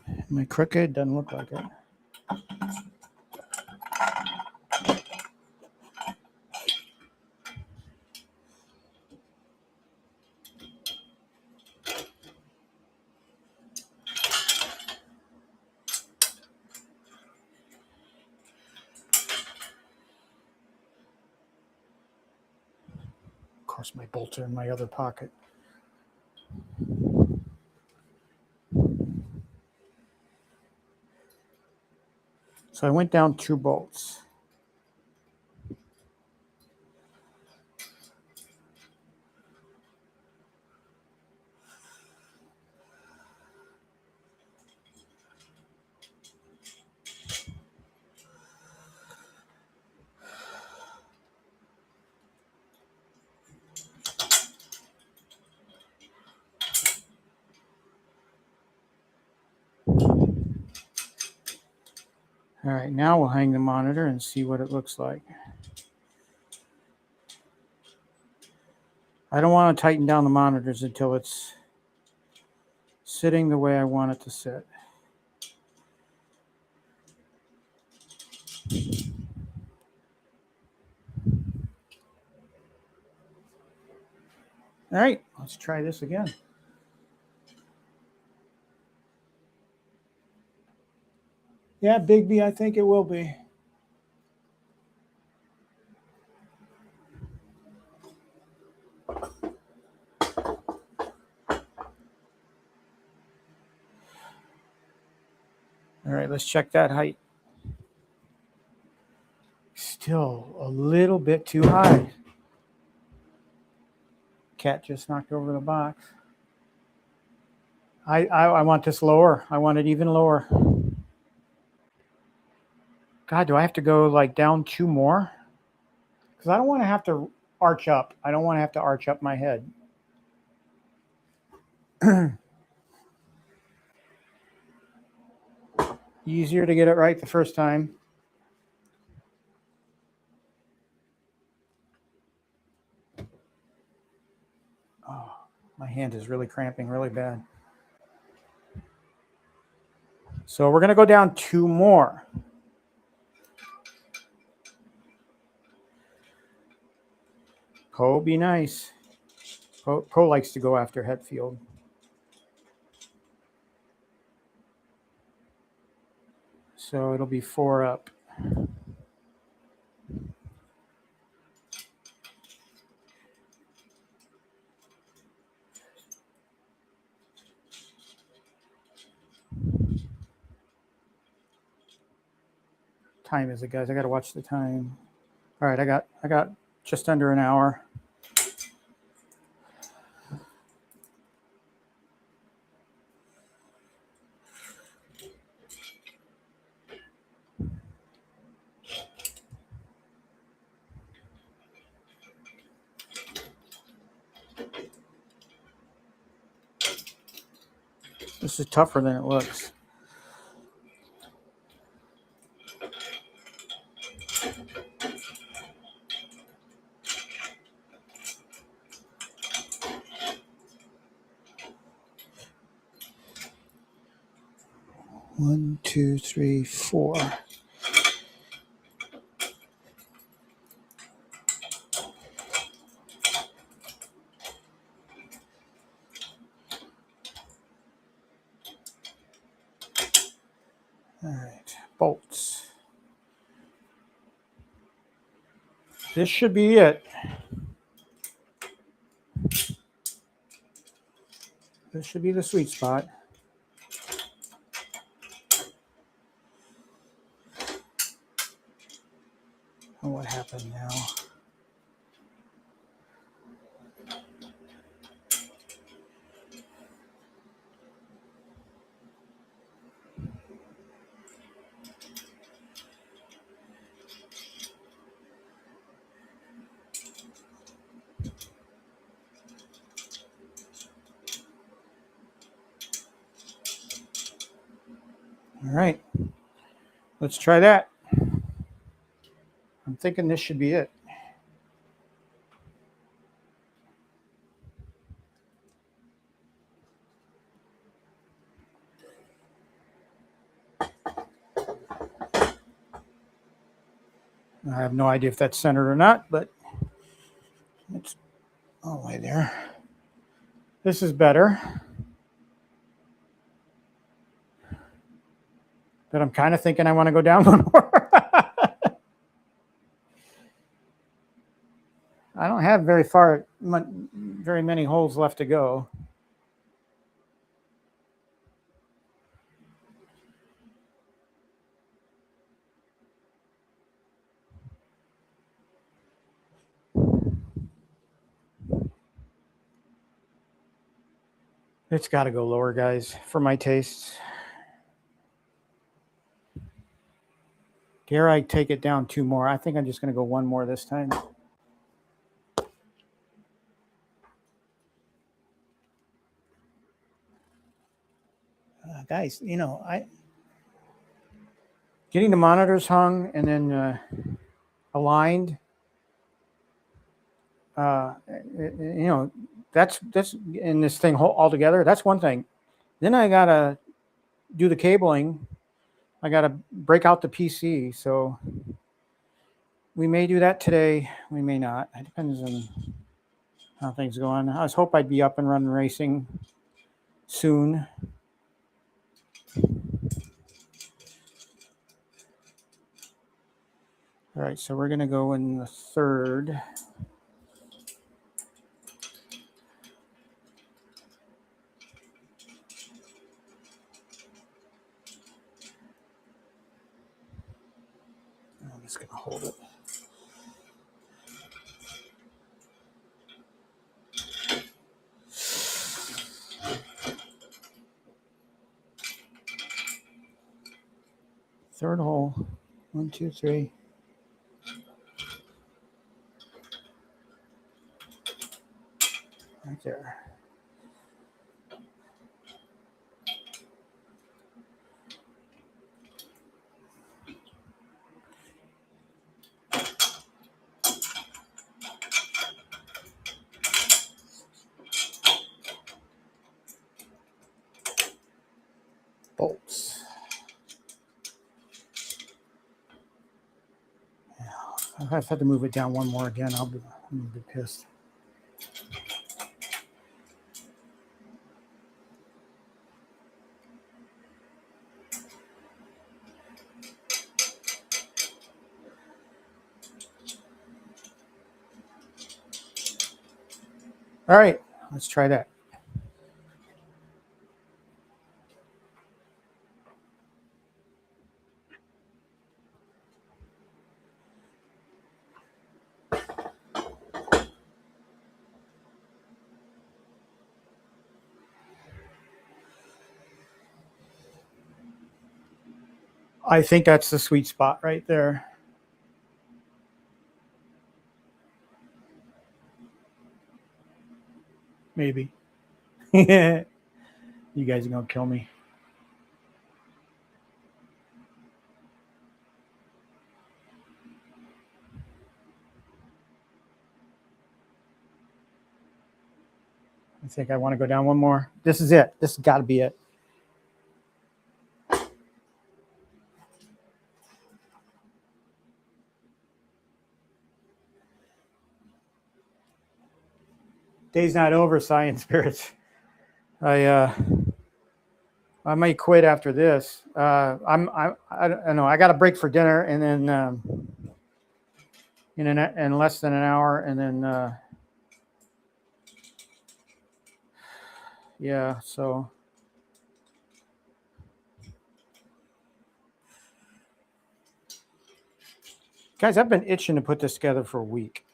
Am I crooked? Doesn't look like it. Of course, my bolts are in my other pocket. So I went down 2 bolts. All right, now we'll hang the monitor and see what it looks like. I don't want to tighten down the monitors until it's sitting the way I want it to sit. All right, let's try this again. Yeah, Bigby, I think it will be. All right, let's check that height. Still a little bit too high. Cat just knocked over the box. I want this lower. I want it even lower. God, do I have to go like down 2 more? Because I don't want to have to arch up. I don't want to have to arch up my head. Easier to get it right the first time. Oh, my hand is really cramping really bad. So we're going to go down 2 more. Poe, be nice. Poe likes to go after Hetfield. So it'll be 4 up. Time is it, guys? I got to watch the time. All right, I got just under an hour. This is tougher than it looks. One, two, three, 4. All right, bolts. This should be it. This should be the sweet spot. Oh, what happened now? All right, let's try that. I'm thinking this should be it. I have no idea if that's centered or not, but it's all the way there. This is better. But I'm kind of thinking I want to go down one more. I don't have very many holes left to go. It's got to go lower, guys, for my tastes. Dare I take it down 2 more? I think I'm just going to go 1 more this time. Guys, you know, getting the monitors hung and then aligned you know, that's in this thing all together. That's one thing. Then I gotta do the cabling. I gotta break out the PC. So we may do that today. We may not. It depends on how things go on. I was hope I'd be up and running racing soon. All right, so we're gonna go in the third. I'm just gonna hold it. Third hole. 1, 2, 3. Right there. Bolts. Yeah, if I have to move it down one more again, I'm gonna be pissed. All right, let's try that. I think that's the sweet spot right there. Maybe. You guys are gonna kill me. I think I want to go down one more. This is it. This has got to be it. Day's not over, science spirits. I might quit after this. I don't know. I got a break for dinner, and then in less than an hour, and then yeah. So guys, I've been itching to put this together for a week.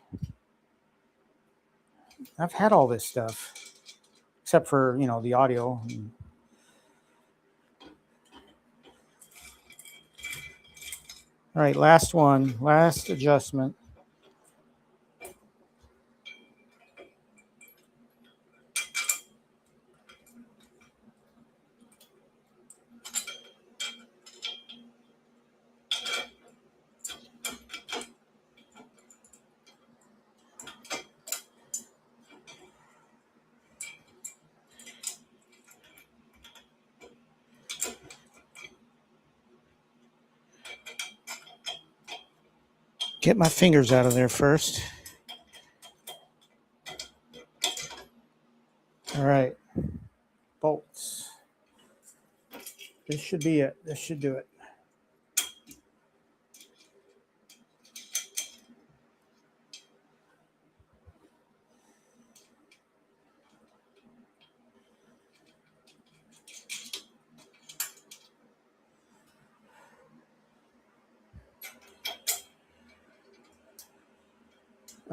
I've had all this stuff, except for the audio. All right, last one, last adjustment. Get my fingers out of there first. All right, bolts. This should be it. This should do it.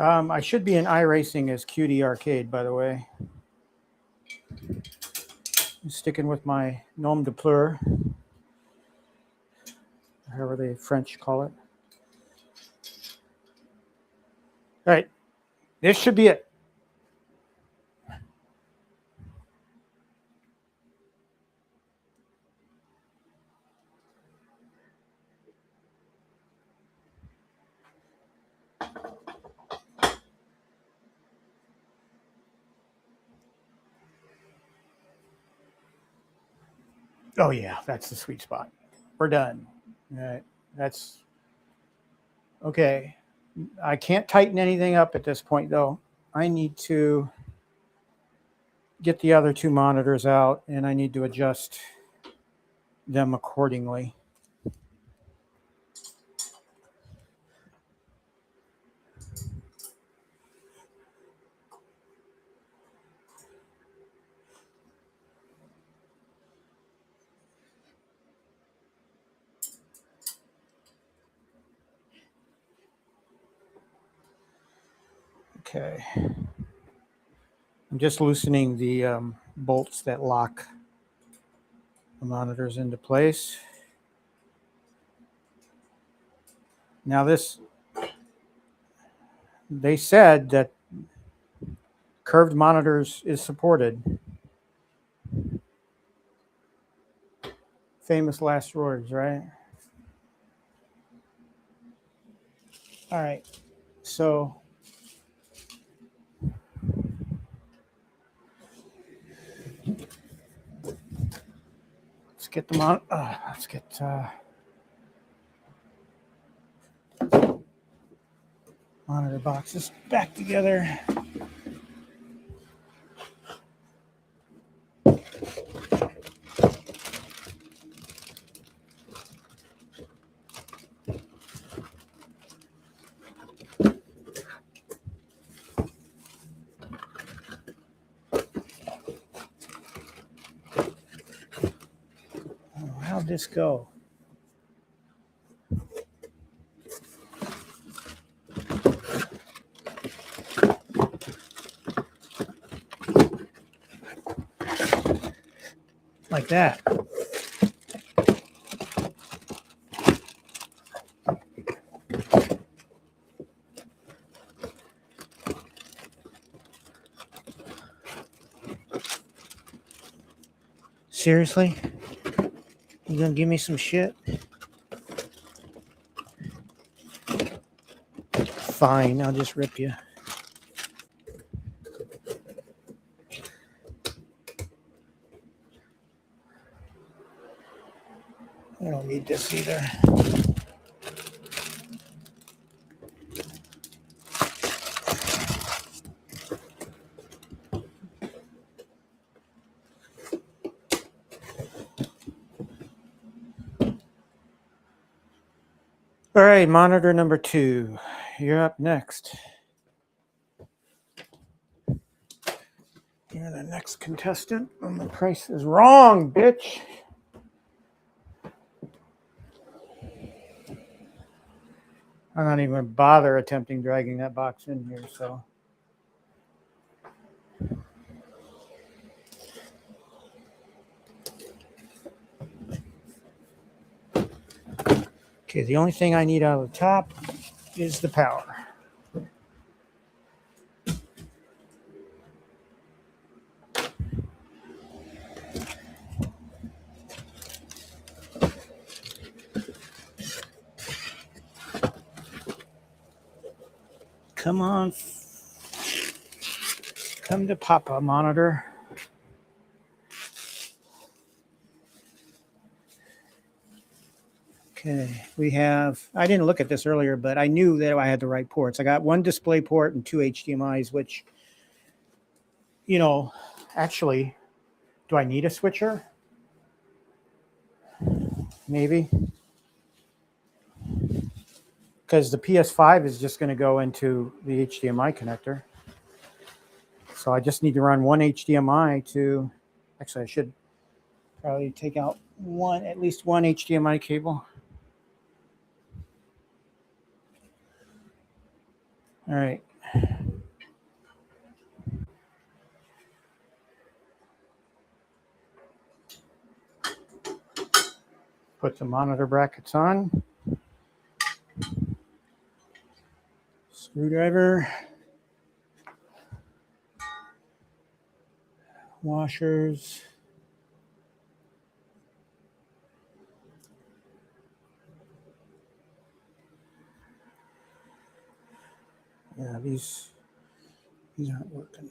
I should be in iRacing as QD Arcade, by the way. I'm sticking with my nom de pleur, however the French call it. All right, this should be it. Oh yeah, that's the sweet spot. We're done. All right, that's okay. I can't tighten anything up at this point though. I need to get the other two monitors out and I need to adjust them accordingly. Okay. I'm just loosening the bolts that lock the monitors into place. Now they said that curved monitors is supported. Famous last words, right? All right. So let's get them on. Let's get monitor boxes back together. Oh, how'd this go? Like that. Seriously? You gonna give me some shit? Fine, I'll just rip you. I don't need this either. All right, monitor number 2. You're up next. You're the next contestant. And the price is wrong, bitch. I'm not even going to bother attempting dragging that box in here, so. Okay, the only thing I need out of the top is the power. Come on. Come to Papa, monitor. Okay, we have, I didn't look at this earlier, but I knew that I had the right ports. I got one display port and 2 HDMIs, which, you know, actually, do I need a switcher? Maybe. Because the PS5 is just going to go into the HDMI connector. So I just need to run one HDMI to, actually I should probably take out at least one HDMI cable. All right. Put the monitor brackets on. Screwdriver. Washers. Yeah, these aren't working.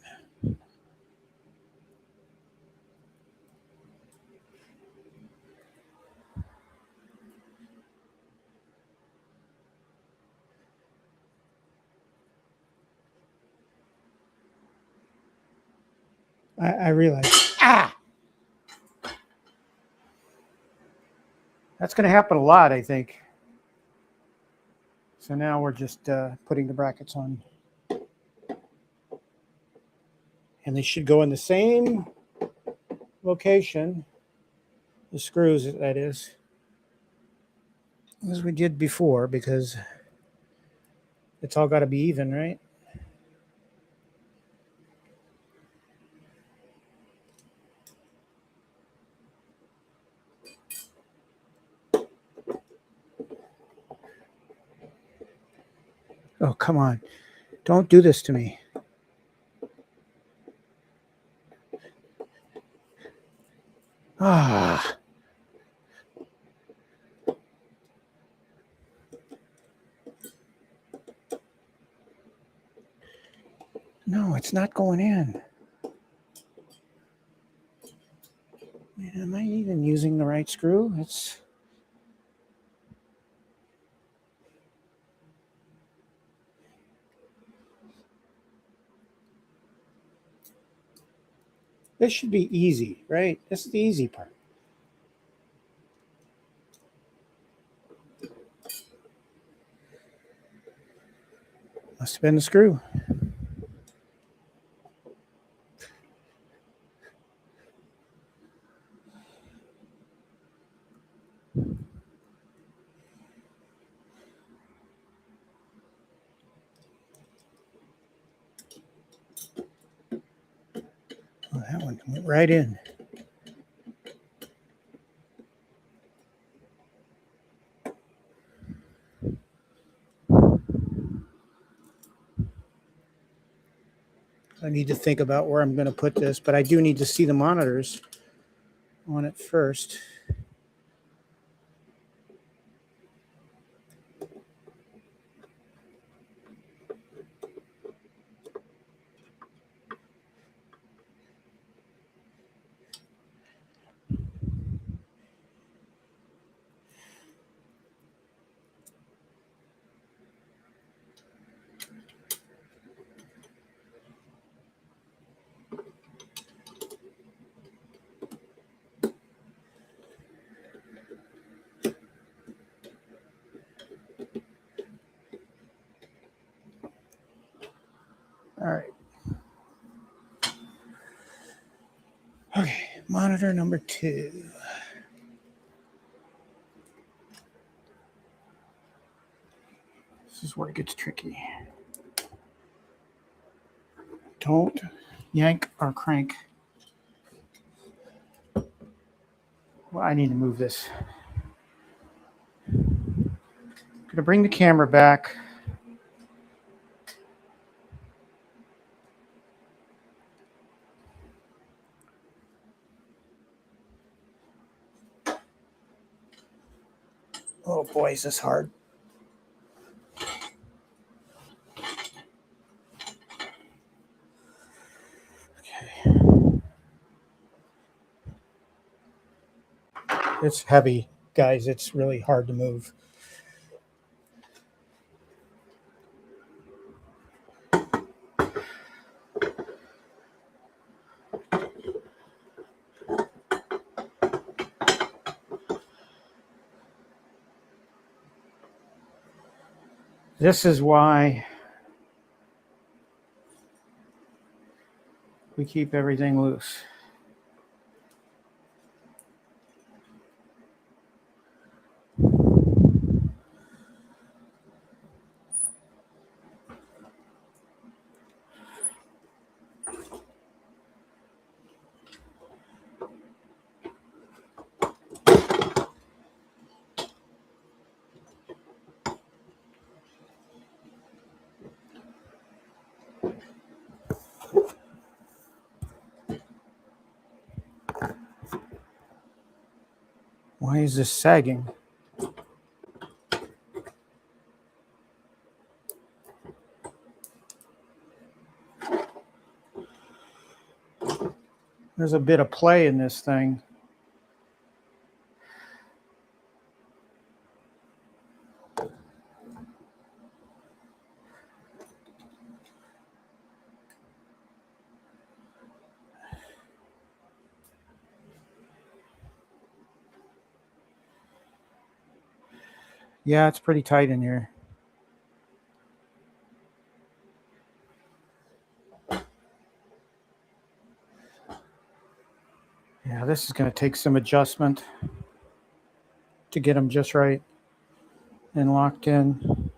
I realize. Ah! That's going to happen a lot, I think. So now we're just putting the brackets on. And they should go in the same location, the screws, that is, as we did before, because it's all got to be even, right? Oh, come on. Don't do this to me. Ah. No, it's not going in. Am I even using the right screw? This should be easy, right? This is the easy part. Must have been the screw. Oh, that one went right in. I need to think about where I'm going to put this, but I do need to see the monitors on it first. All right. Okay, monitor number 2. This is where it gets tricky. Don't yank or crank. Well, I need to move this. I'm going to bring the camera back. Oh boy, is this hard. Okay. It's heavy, guys. It's really hard to move. This is why we keep everything loose. Why is this sagging? There's a bit of play in this thing. Yeah, it's pretty tight in here. Yeah, this is going to take some adjustment to get them just right and locked in.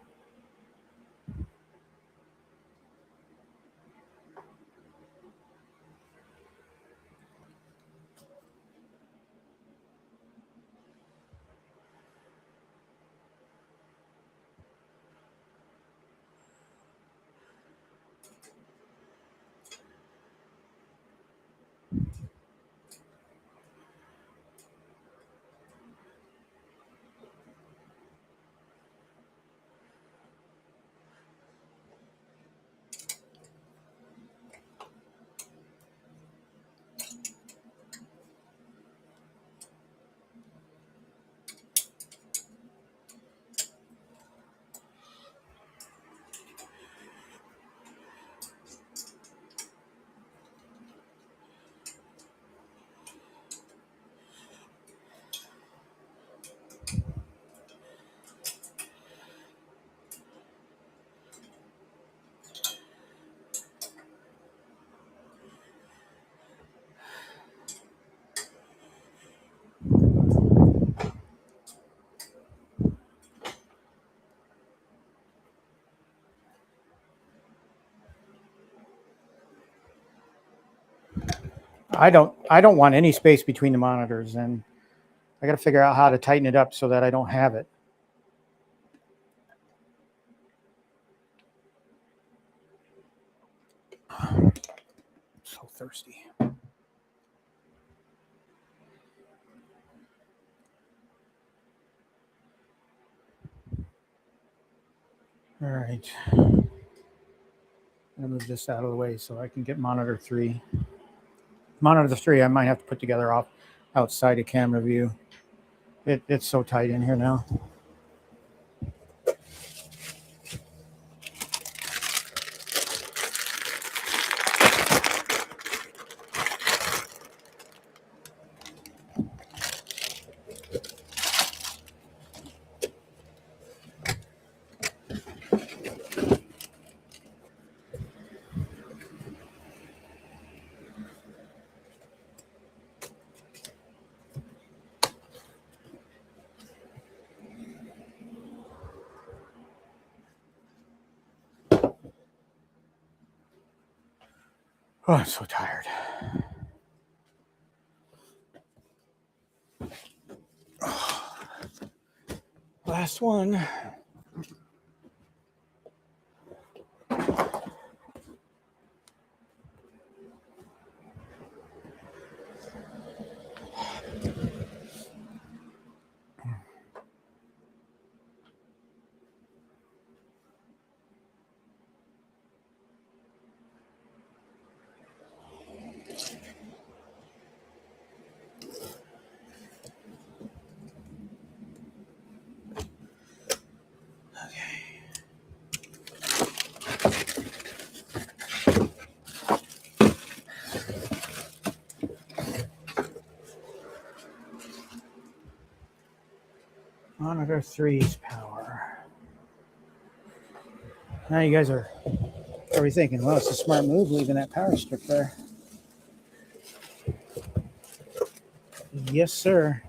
I don't want any space between the monitors, and I got to figure out how to tighten it up so that I don't have it. I'm so thirsty. All right. I'm going to move this out of the way so I can get monitor 3. Monitor 3 I might have to put together outside of camera view. It's so tight in here now. Oh, I'm so tired. Last one. Monitor 3's power. Now you guys are probably thinking, well, it's a smart move leaving that power strip there. Yes, sir.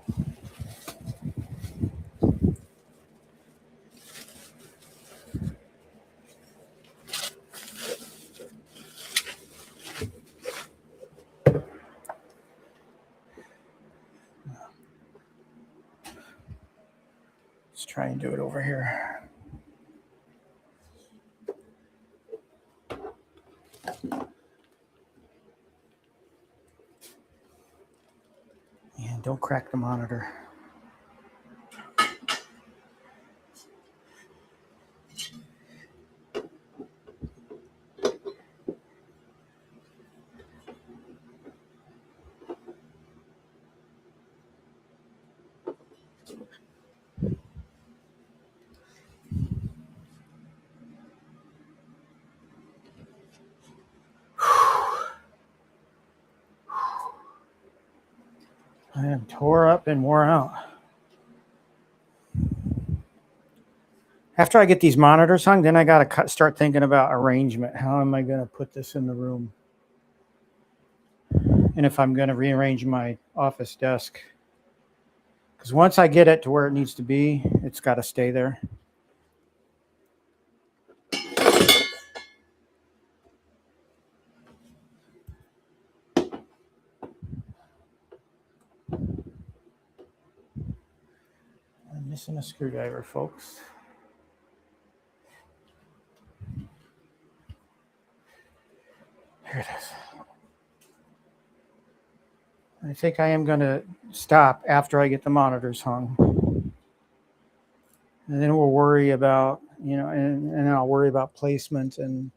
Let's try and do it over here. And don't crack the monitor. I am tore up and wore out. After I get these monitors hung, then I got to start thinking about arrangement. How am I going to put this in the room? And if I'm going to rearrange my office desk. Because once I get it to where it needs to be, it's got to stay there. I'm missing a screwdriver, folks. Here it is. I think I am going to stop after I get the monitors hung. And then we'll worry about, and I'll worry about placement and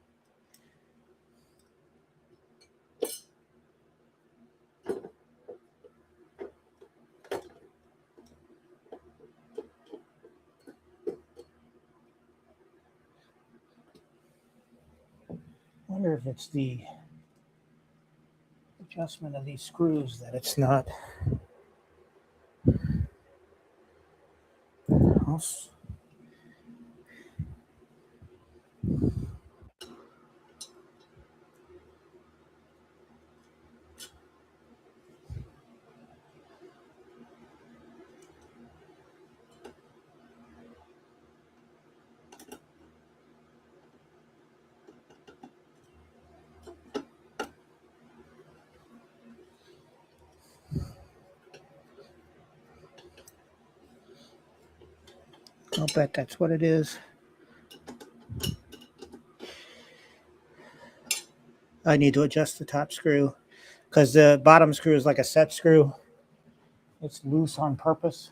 I wonder if it's the adjustment of these screws that it's not. I'll bet that's what it is. I need to adjust the top screw because the bottom screw is like a set screw. It's loose on purpose.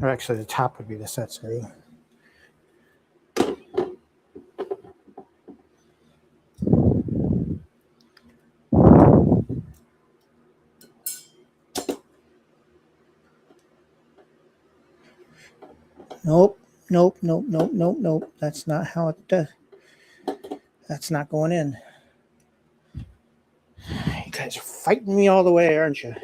Or actually, the top would be the set screw. Nope. That's not how it does. That's not going in. You guys are fighting me all the way, aren't you?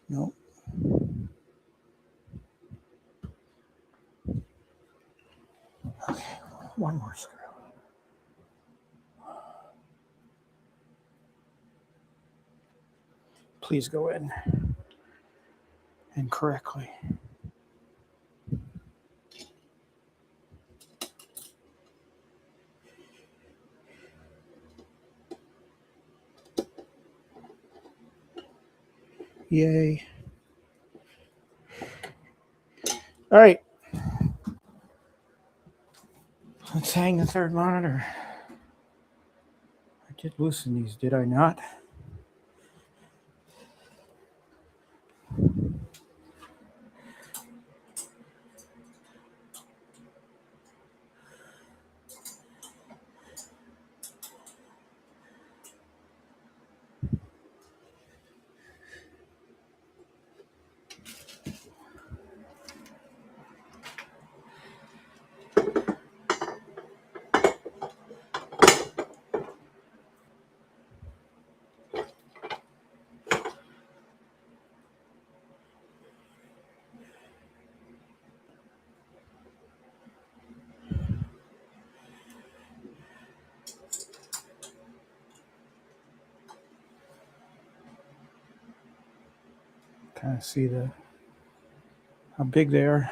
Nope. Okay, one more screw. Please go in and correctly. Yay. All right. Let's hang the third monitor. I did loosen these, did I not? Kind of see how big they are.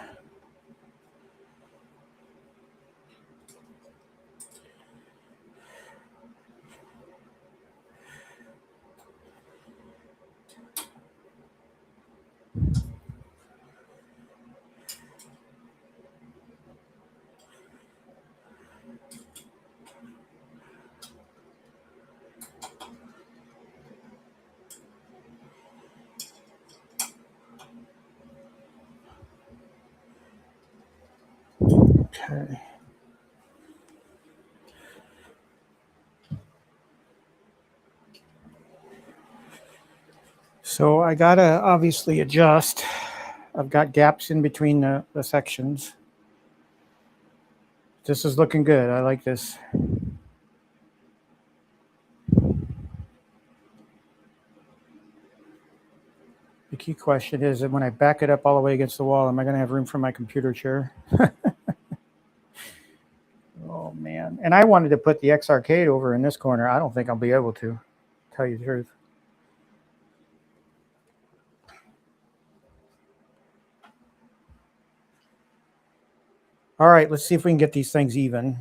So I gotta obviously adjust. I've got gaps in between the sections. This is looking good. I like this. The key question is that when I back it up all the way against the wall, am I going to have room for my computer chair? Oh, man. And I wanted to put the X Arcade over in this corner. I don't think I'll be able to, tell you the truth. All right, let's see if we can get these things even.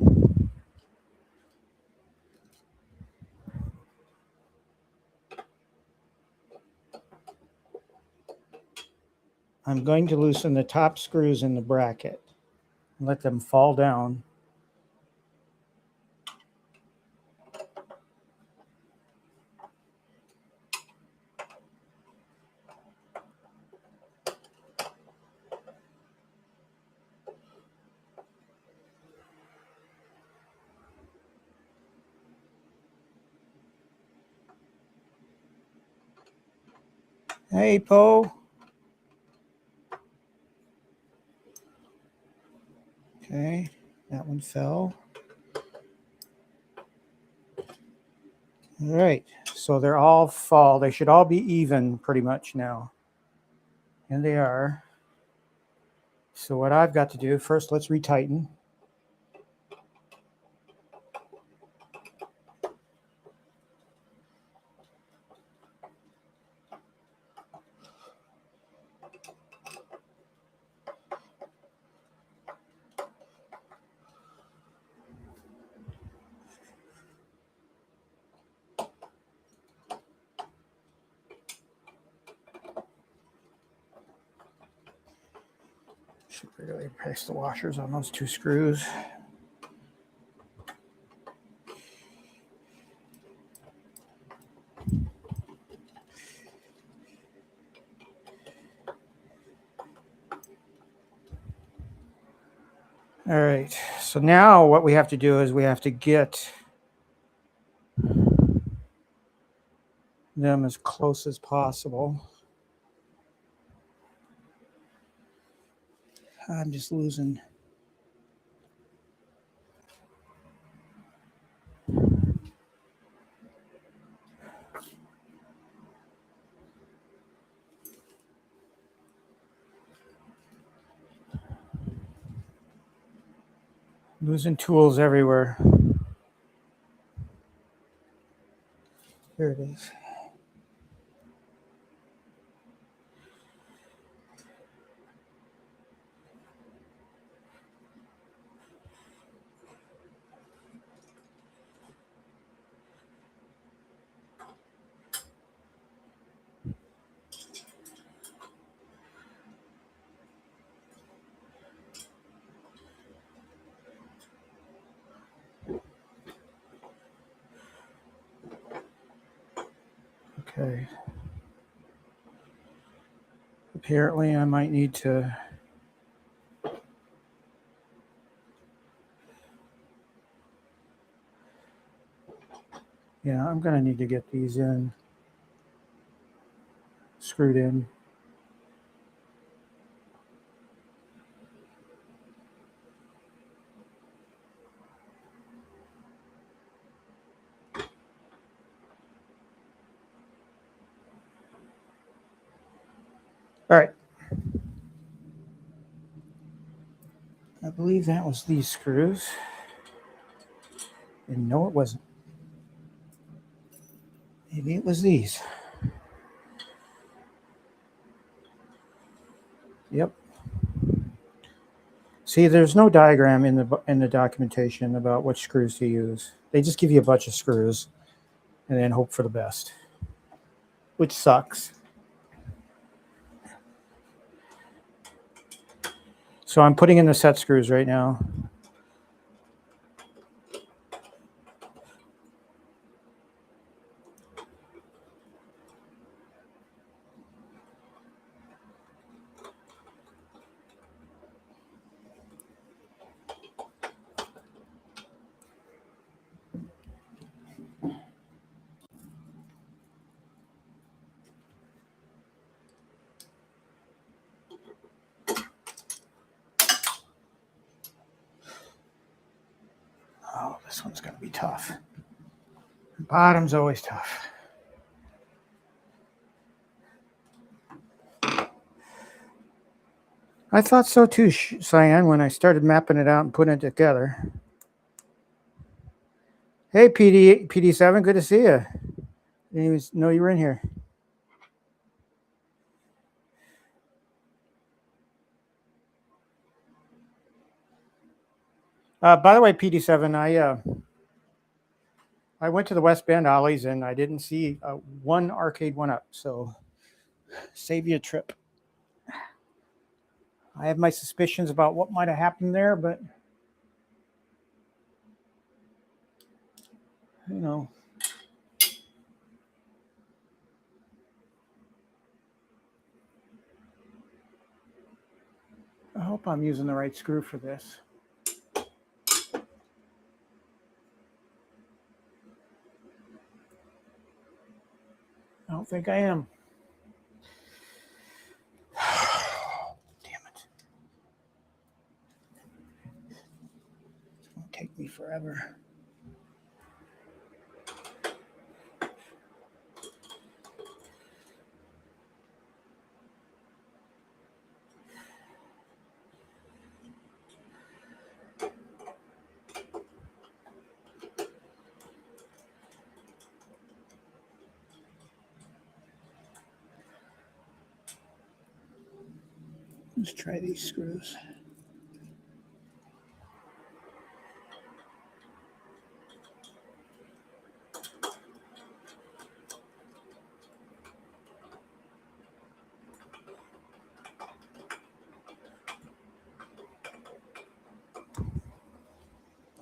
I'm going to loosen the top screws in the bracket and let them fall down. Hey, Poe. Okay, that one fell. All right, so they're all fall. They should all be even pretty much now. And they are. So what I've got to do, first let's retighten. Should really replace the washers on those two screws. All right, so now what we have to do is we have to get them as close as possible. I'm just losing. Losing tools everywhere. Here it is. Okay. Apparently I might need to I'm going to need to get these in, screwed in. All right. I believe that was these screws. And no, it wasn't. Maybe it was these. Yep. See, there's no diagram in the documentation about which screws to use. They just give you a bunch of screws and then hope for the best, which sucks. So I'm putting in the set screws right now. This one's going to be tough. Bottom's always tough. I thought so too, Cyan, when I started mapping it out and putting it together. Hey, PD7, good to see you. Didn't even know you were in here. By the way, PD7, I went to the West Bend Ollies and I didn't see one arcade one up, so save you a trip. I have my suspicions about what might have happened there, but you know. I hope I'm using the right screw for this. I don't think I am. Damn it. It's going to take me forever. Let's try these screws.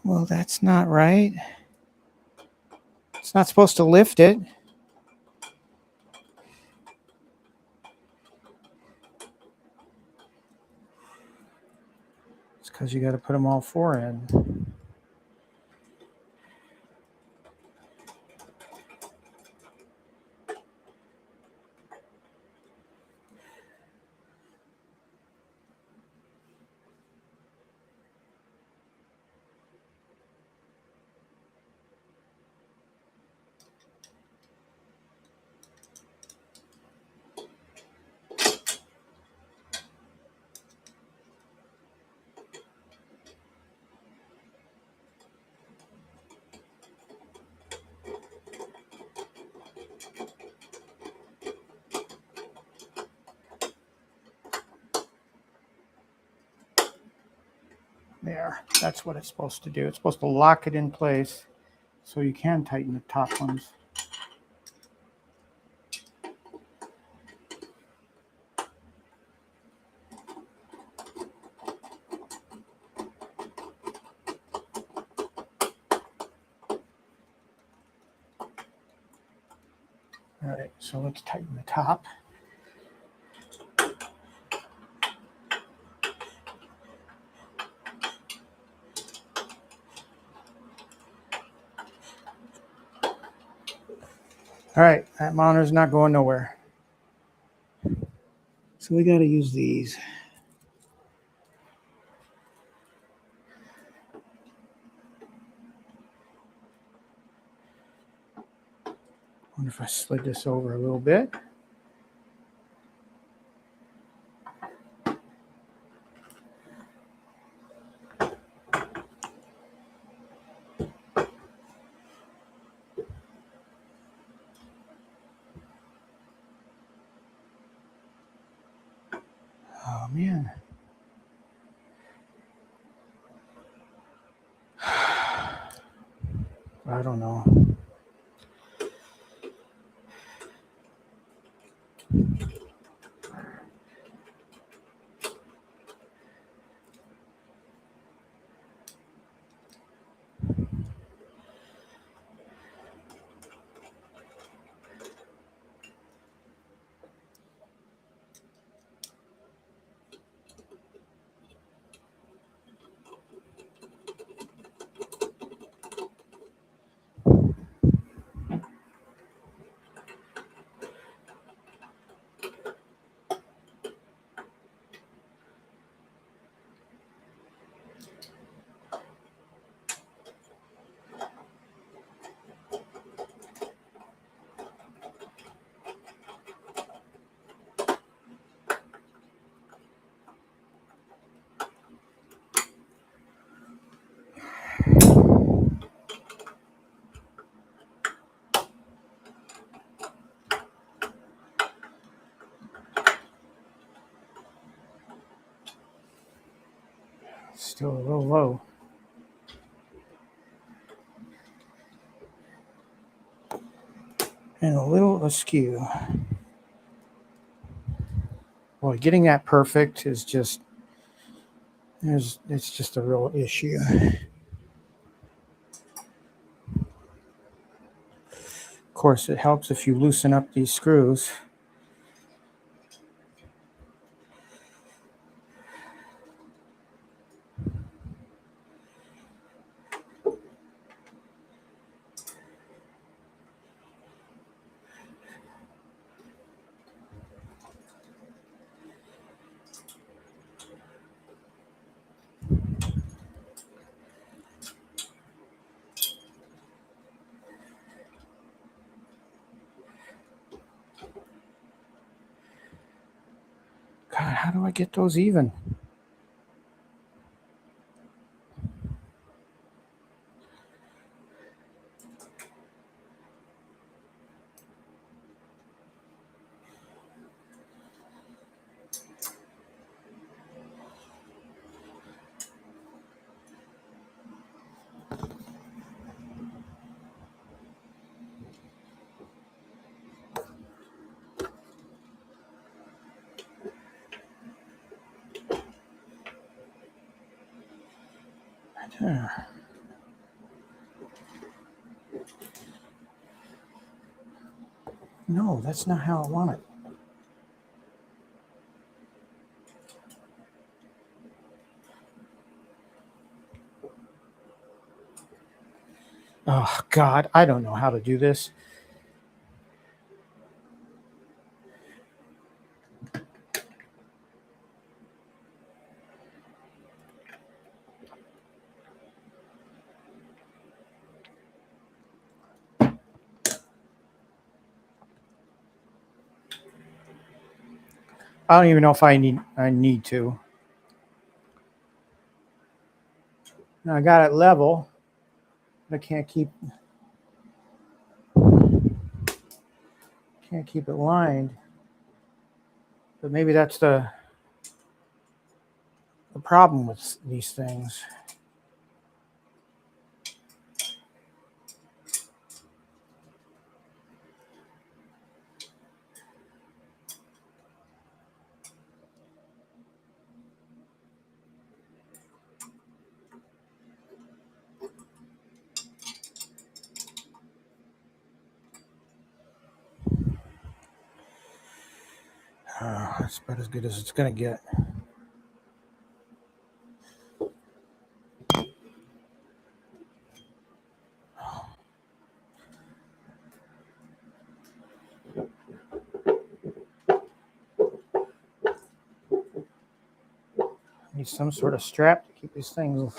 Well, that's not right. It's not supposed to lift it. It's because you got to put them all four in. There, that's what it's supposed to do. It's supposed to lock it in place so you can tighten the top ones. All right, so let's tighten the top. All right, that monitor's not going nowhere. So we got to use these. I wonder if I slid this over a little bit. Oh, man. I don't know. Still a little low. And a little askew. Boy, getting that perfect is just, it's just a real issue. Of course, it helps if you loosen up these screws. God, how do I get those even? No, that's not how I want it. Oh, God, I don't know how to do this. I don't even know if I need to. Now I got it level. I can't keep it lined. But maybe that's the problem with these things. That's about as good as it's going to get. Need some sort of strap to keep these things.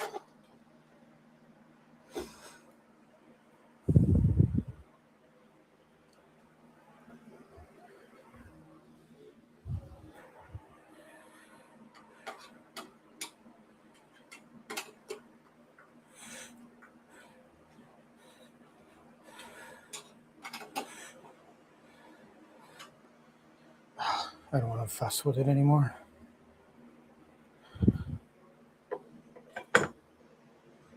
I don't want to fuss with it anymore.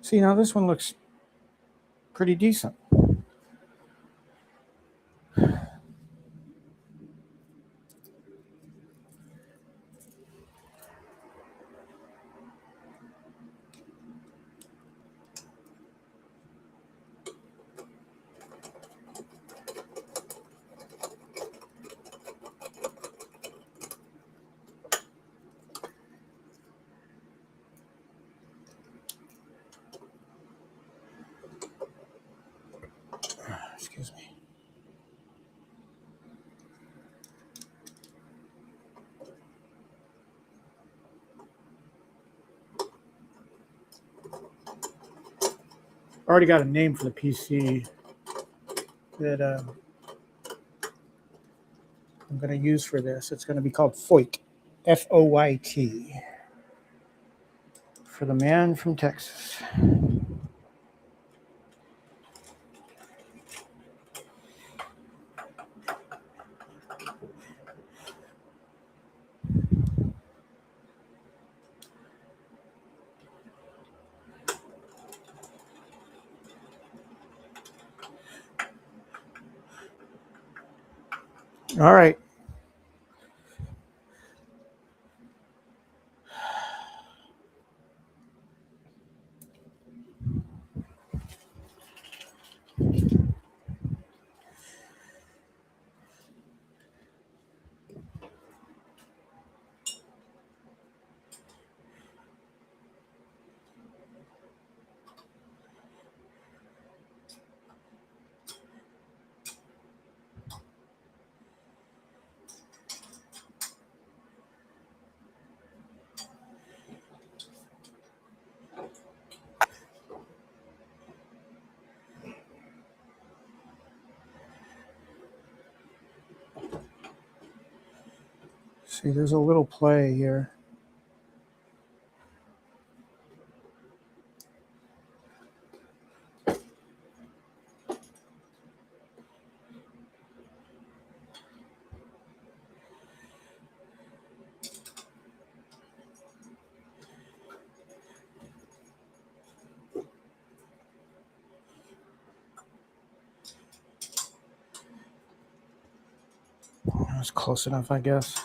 See, now this one looks pretty decent. Excuse me. I already got a name for the PC that I'm going to use for this. It's going to be called Foyt, Foyt, for the man from Texas. All right. See, there's a little play here. That's close enough, I guess.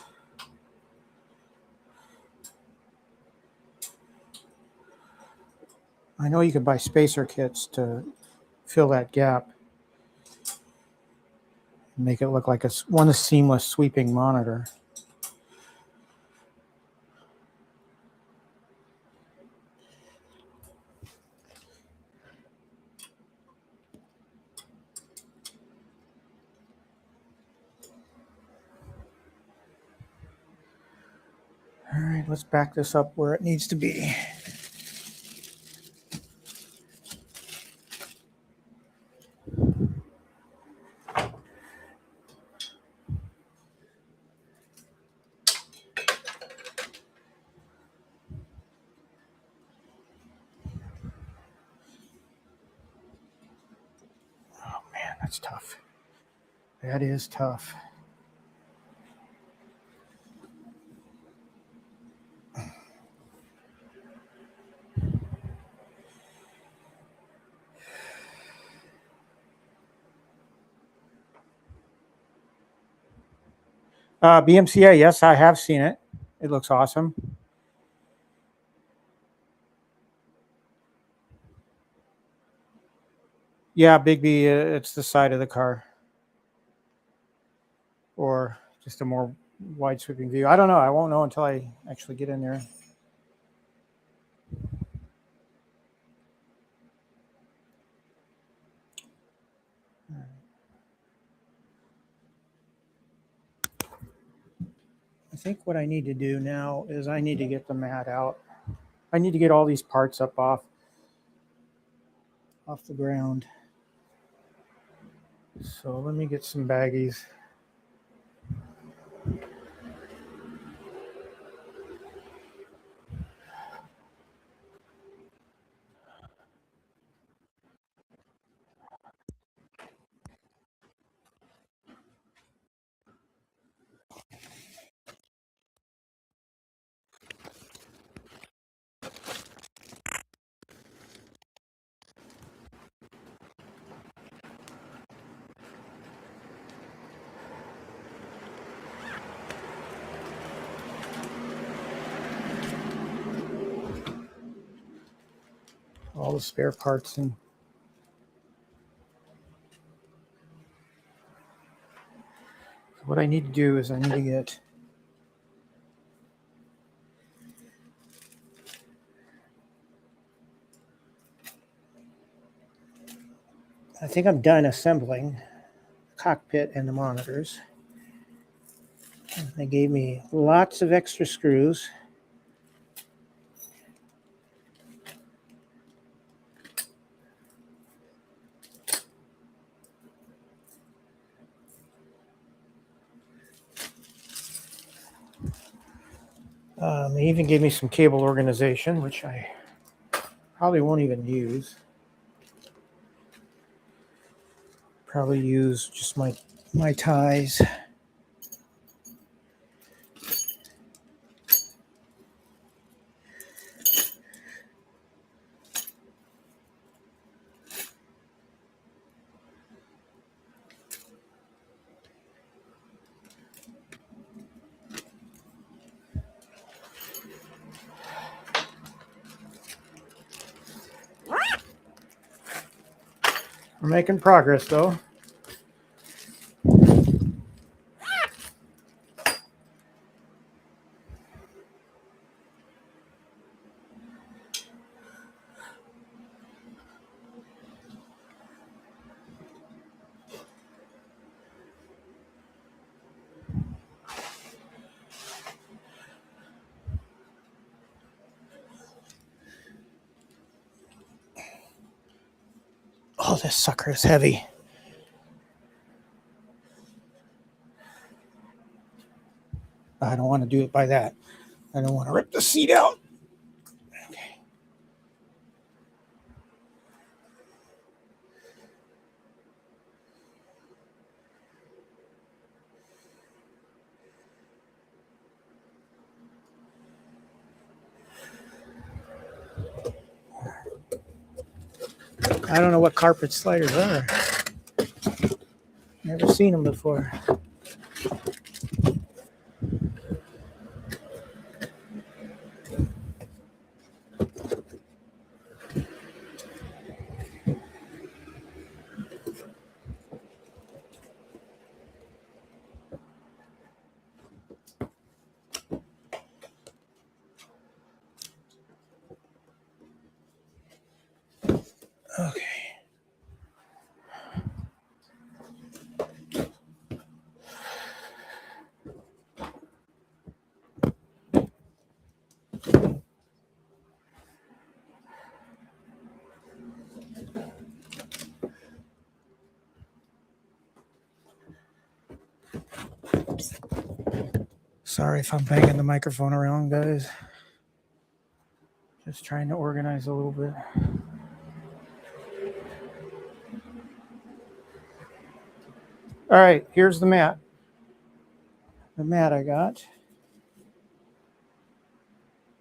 I know you could buy spacer kits to fill that gap and make it look like one seamless sweeping monitor. All right, let's back this up where it needs to be. Oh man, that's tough. That is tough. BMCA, yes, I have seen it. It looks awesome. Yeah, Bigby, it's the side of the car. Or just a more wide sweeping view. I don't know. I won't know until I actually get in there. I think what I need to do now is I need to get the mat out. I need to get all these parts up off the ground. So let me get some baggies. All the spare parts and what I need to do is I need to get I think I'm done assembling the cockpit and the monitors. They gave me lots of extra screws. They even gave me some cable organization, which I probably won't even use. Probably use just my ties. We're making progress, though. Oh, this sucker is heavy. I don't want to do it by that. I don't want to rip the seat out. Okay. I don't know what carpet sliders are. Never seen them before. Okay. Sorry if I'm banging the microphone around, guys. Just trying to organize a little bit. All right, here's the mat. The mat I got.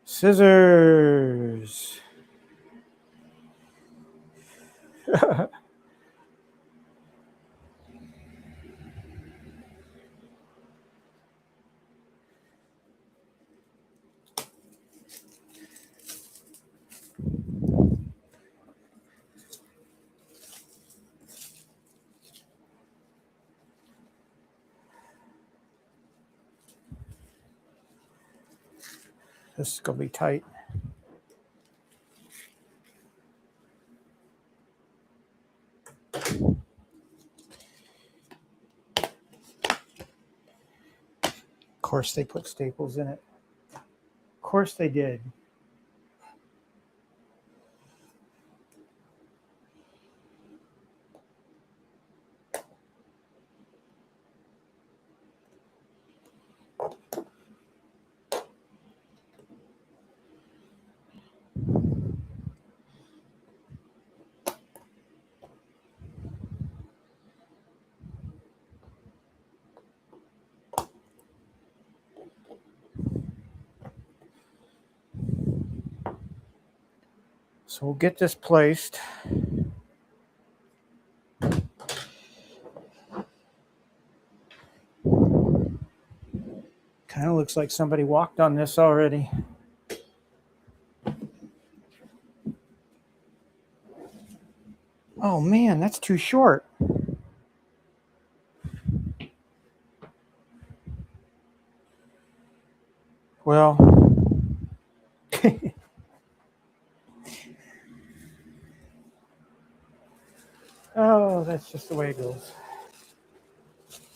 Scissors. This is going to be tight. Of course they put staples in it. Of course they did. So we'll get this placed. Kind of looks like somebody walked on this already. Oh man, that's too short. Well, oh, that's just the way it goes.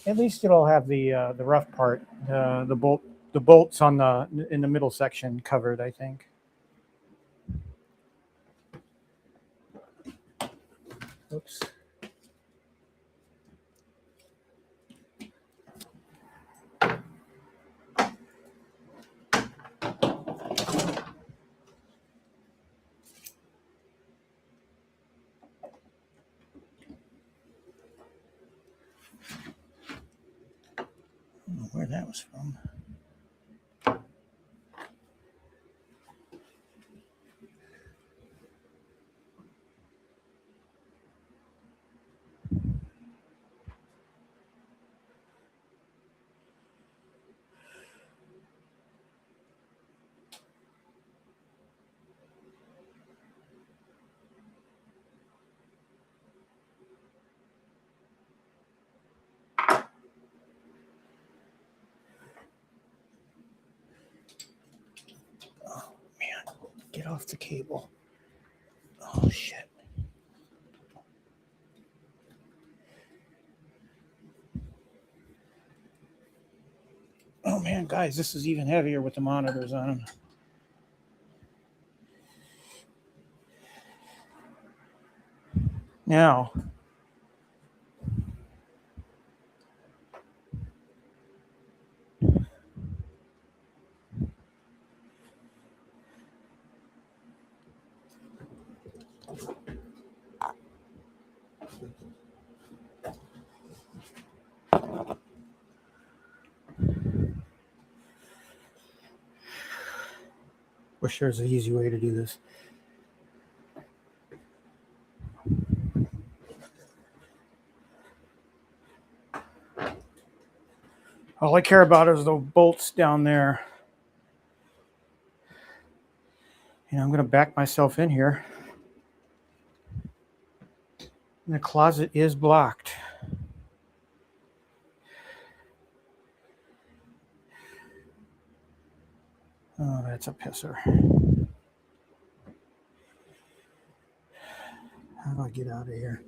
At least it'll have the rough part, the bolts on in the middle section covered, I think. Oops. I don't know where that was from. get off the cable. Oh, shit. Oh, man, guys, this is even heavier with the monitors on them. Now, wish there's an easy way to do this. All I care about is the bolts down there. And I'm going to back myself in here. And the closet is blocked. Oh, that's a pisser. How do I get out of here?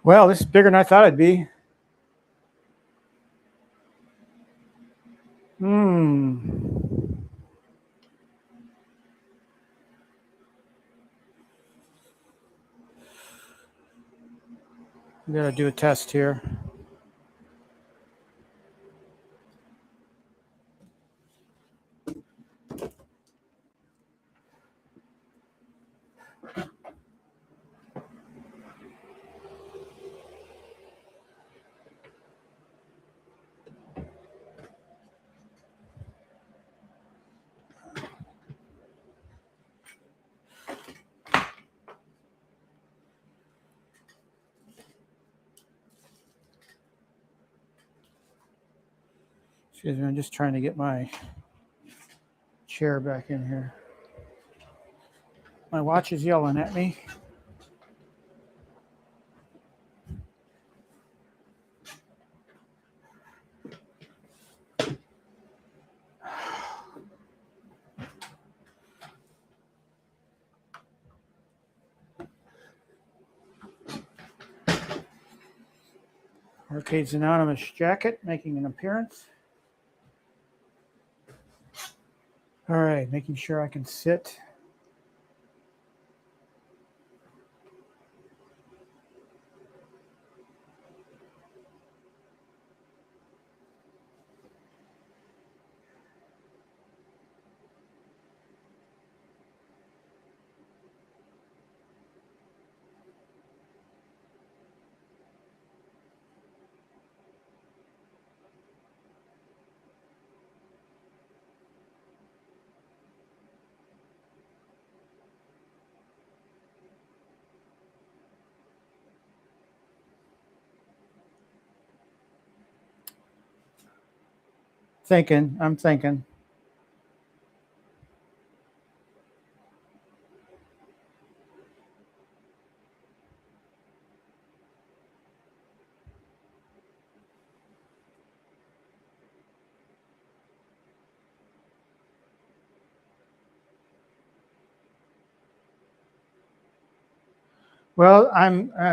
Well, this is bigger than I thought it'd be. We gotta do a test here. Excuse me, I'm just trying to get my chair back in here. My watch is yelling at me. Arcade's Anonymous jacket making an appearance. All right, making sure I can sit. I'm thinking. Well,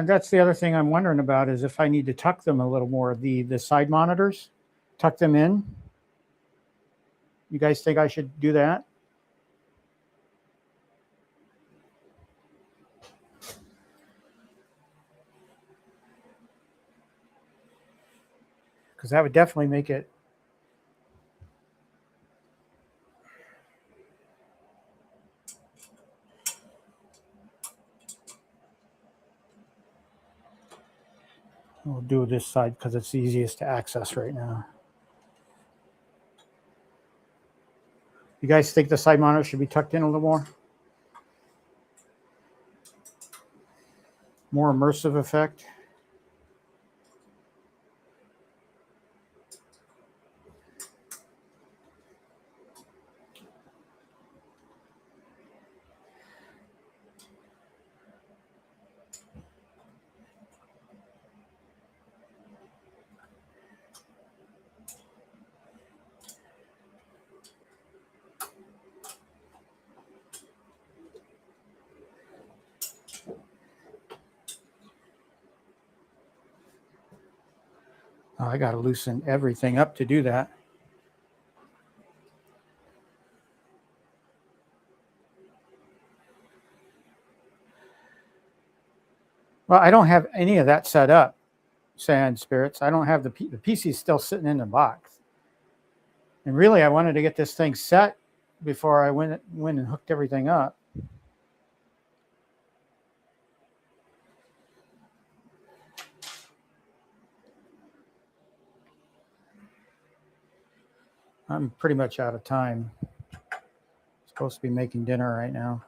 that's the other thing I'm wondering about is if I need to tuck them a little more. The side monitors, tuck them in. You guys think I should do that? Because that would definitely make it. We'll do this side because it's the easiest to access right now. You guys think the side monitor should be tucked in a little more? More immersive effect? Oh, I got to loosen everything up to do that. Well, I don't have any of that set up, Sand Spirits. I don't have the PC still sitting in the box. And really, I wanted to get this thing set before I went and hooked everything up. I'm pretty much out of time. Supposed to be making dinner right now.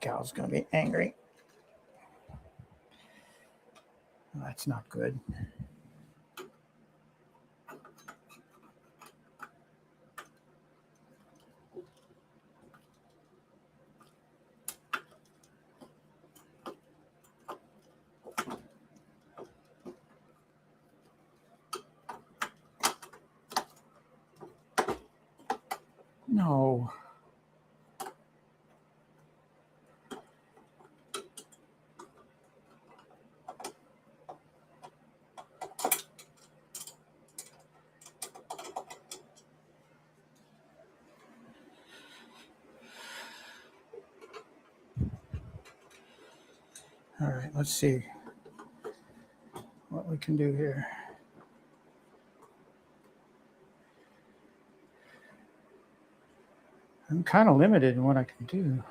Gal's gonna be angry. That's not good. No. All right, let's see what we can do here. I'm kind of limited in what I can do.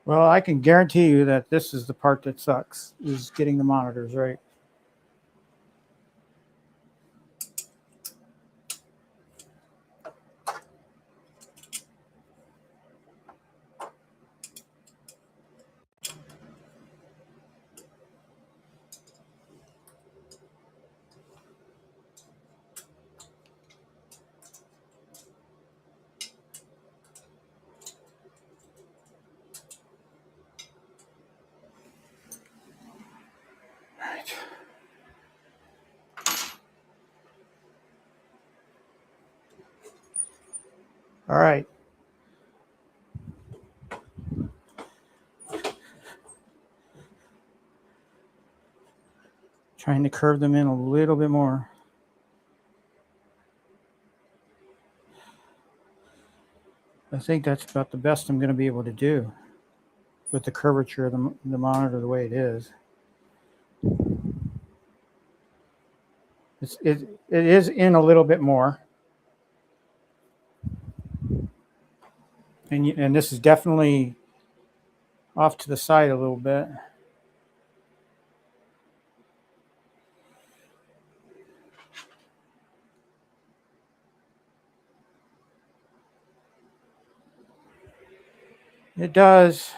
Well, I can guarantee you that this is the part that sucks, is getting the monitors right. All right. Trying to curve them in a little bit more. I think that's about the best I'm going to be able to do with the curvature of the monitor the way it is. It is in a little bit more. And this is definitely off to the side a little bit. It does.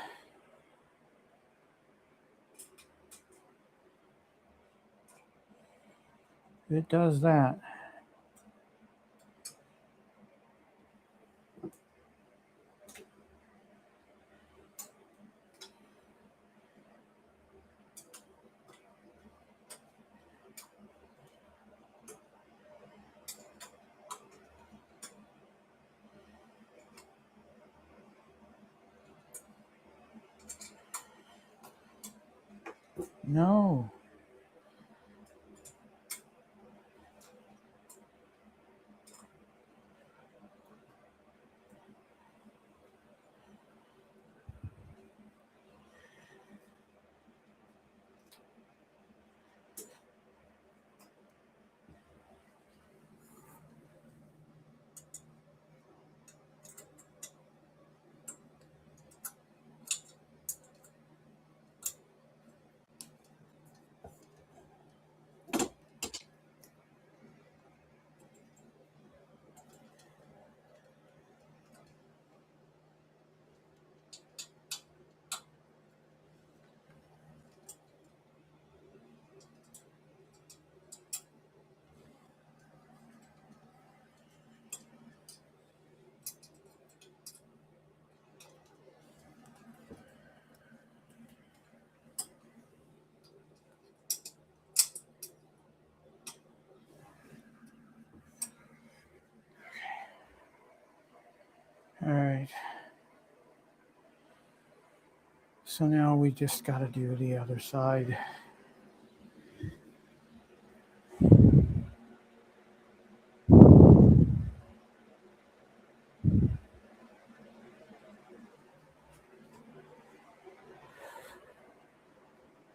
It does that. No. All right. So now we just got to do the other side.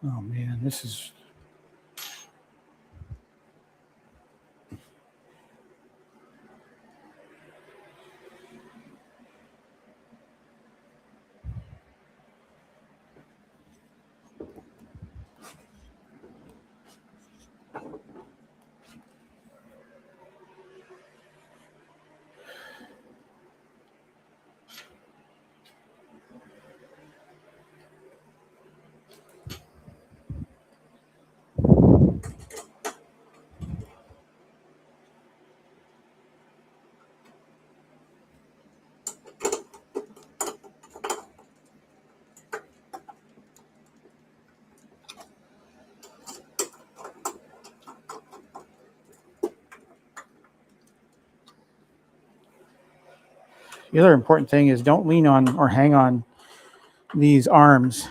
Oh man, this is... The other important thing is don't lean on or hang on these arms.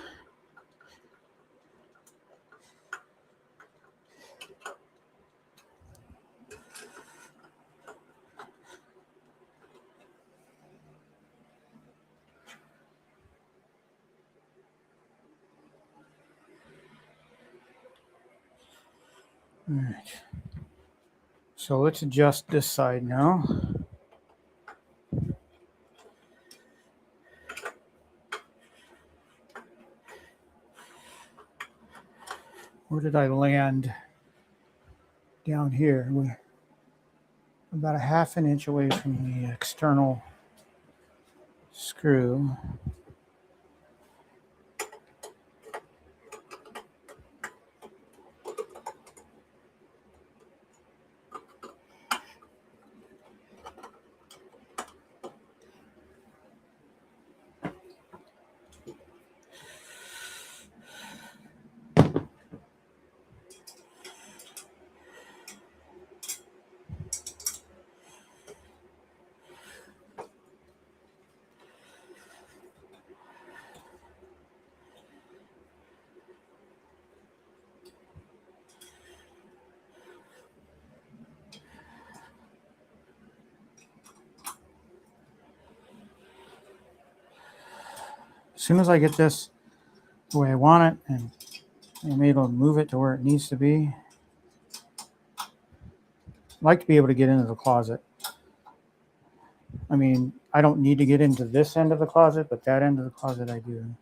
All right. So let's adjust this side now. Where did I land? Down here. We're about a half an inch away from the external screw. As soon as I get this the way I want it and I'm able to move it to where it needs to be, I like to be able to get into the closet. I mean, I don't need to get into this end of the closet, but that end of the closet I do.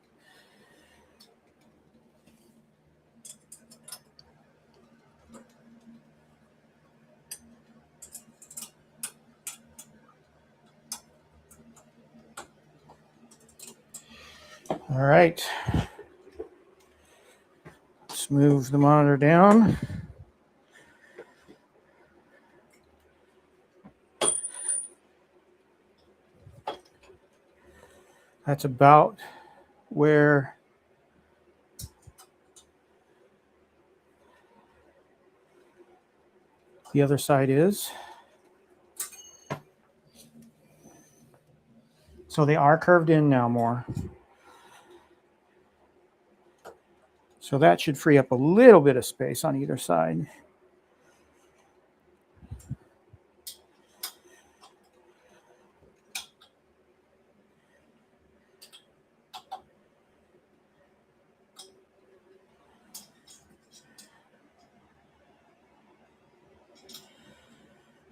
All right. Let's move the monitor down. That's about where the other side is. So they are curved in now more. So that should free up a little bit of space on either side.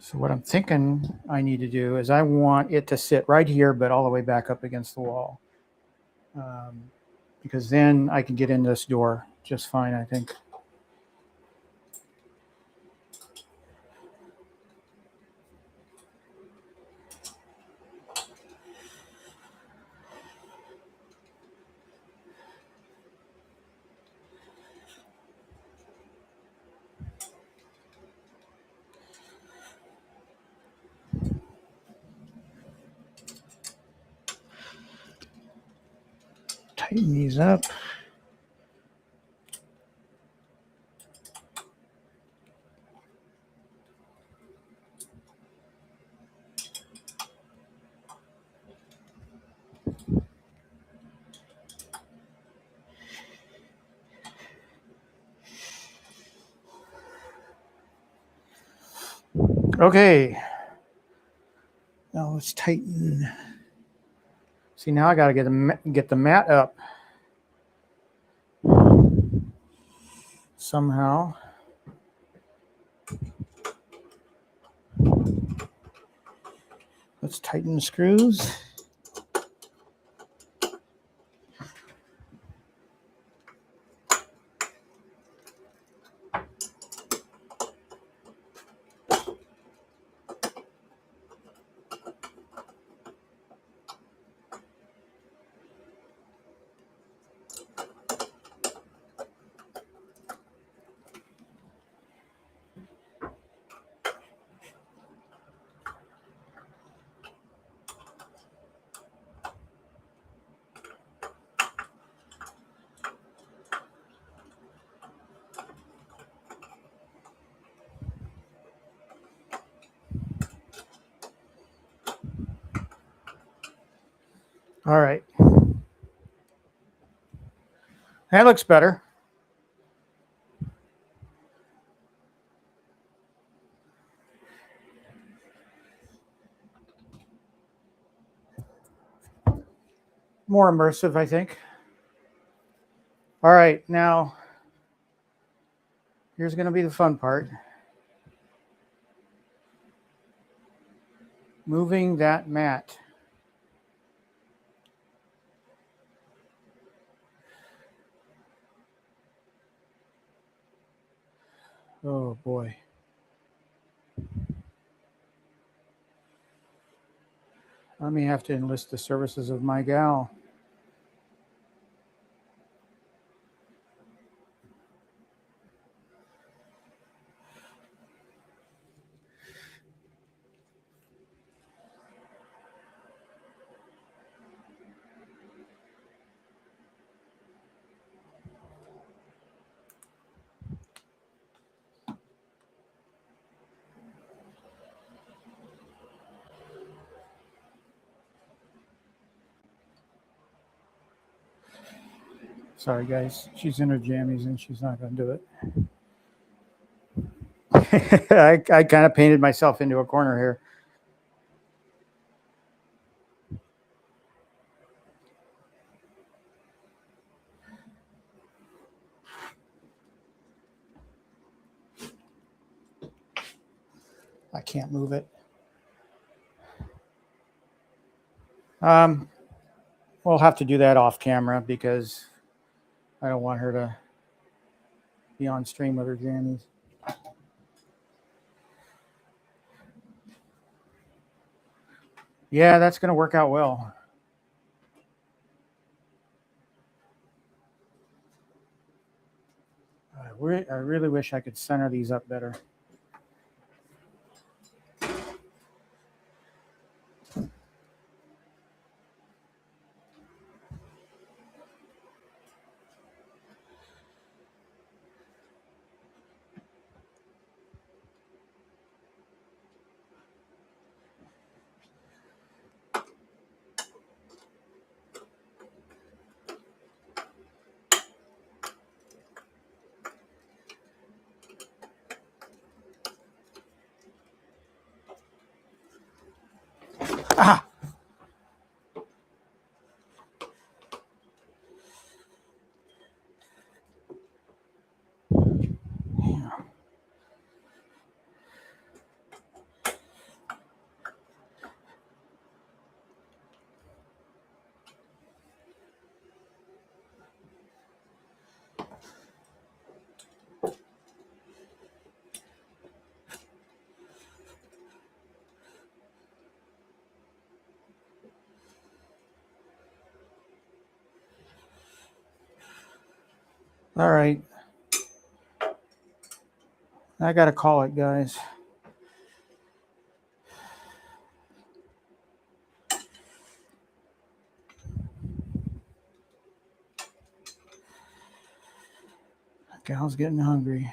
So what I'm thinking I need to do is I want it to sit right here, but all the way back up against the wall. Because then I can get in this door just fine, I think. Tighten these up. Okay. Now let's tighten. See, now I got to get the mat up somehow. Let's tighten the screws. All right. That looks better. More immersive, I think. All right, now here's going to be the fun part. Moving that mat. Oh boy. I may have to enlist the services of my gal. Sorry, guys. She's in her jammies and she's not going to do it. I kind of painted myself into a corner here. I can't move it. We'll have to do that off camera because I don't want her to be on stream with her jammies. Yeah, that's going to work out well. I really wish I could center these up better. Ah. All right. I got to call it, guys. Gal's getting hungry.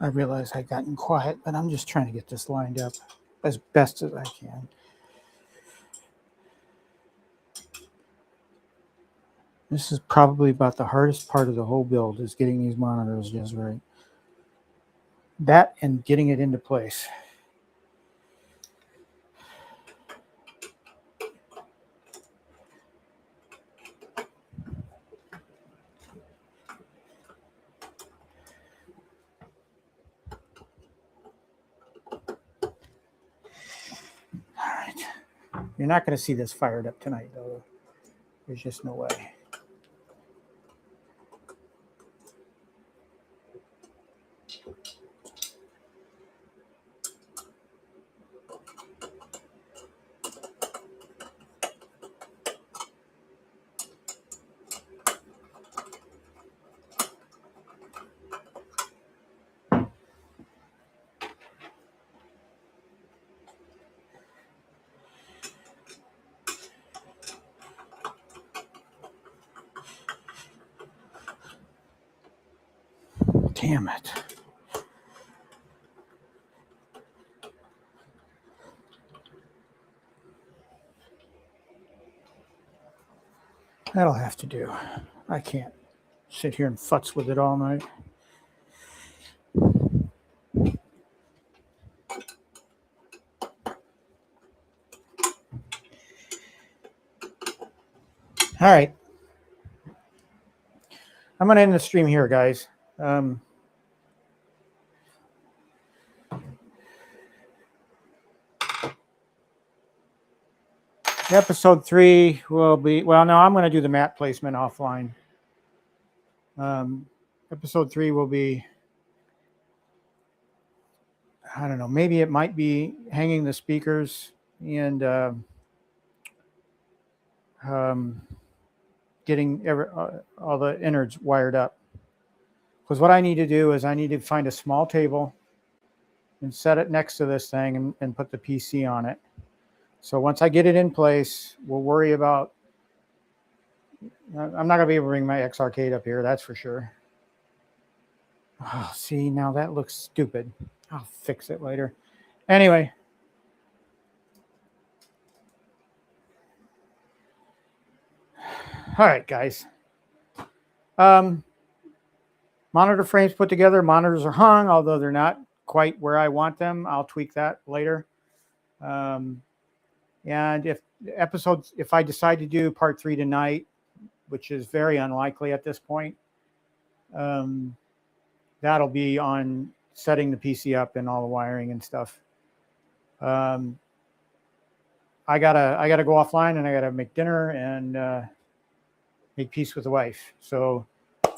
I realize I've gotten quiet, but I'm just trying to get this lined up as best as I can. This is probably about the hardest part of the whole build, is getting these monitors just right. That and getting it into place. All right. You're not going to see this fired up tonight, though. There's just no way. Damn it. That'll have to do. I can't sit here and futz with it all night. All right. I'm going to end the stream here, guys. Episode 3 will be, well, no, I'm going to do the mat placement offline. Episode 3 will be, I don't know, maybe it might be hanging the speakers and getting all the innards wired up. Because what I need to do is I need to find a small table and set it next to this thing and put the PC on it. So once I get it in place, we'll worry about, I'm not going to be able to bring my X Arcade up here, that's for sure. Oh, see, now that looks stupid. I'll fix it later. Anyway. All right, guys. Monitor frames put together. Monitors are hung, although they're not quite where I want them. I'll tweak that later. And if I decide to do part 3 tonight, which is very unlikely at this point, that'll be on setting the PC up and all the wiring and stuff. I gotta go offline, and I gotta make dinner and make peace with the wife. So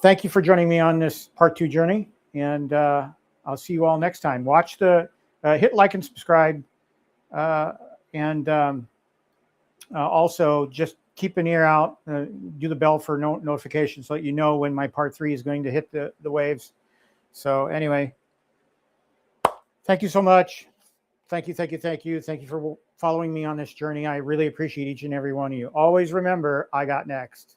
thank you for joining me on this part 2 journey, and I'll see you all next time. Watch hit like and subscribe, and also just keep an ear out, do the bell for notifications so that you know when my part 3 is going to hit the waves. So anyway, thank you so much. Thank you for following me on this journey. I really appreciate each and every one of you. Always remember, I got next.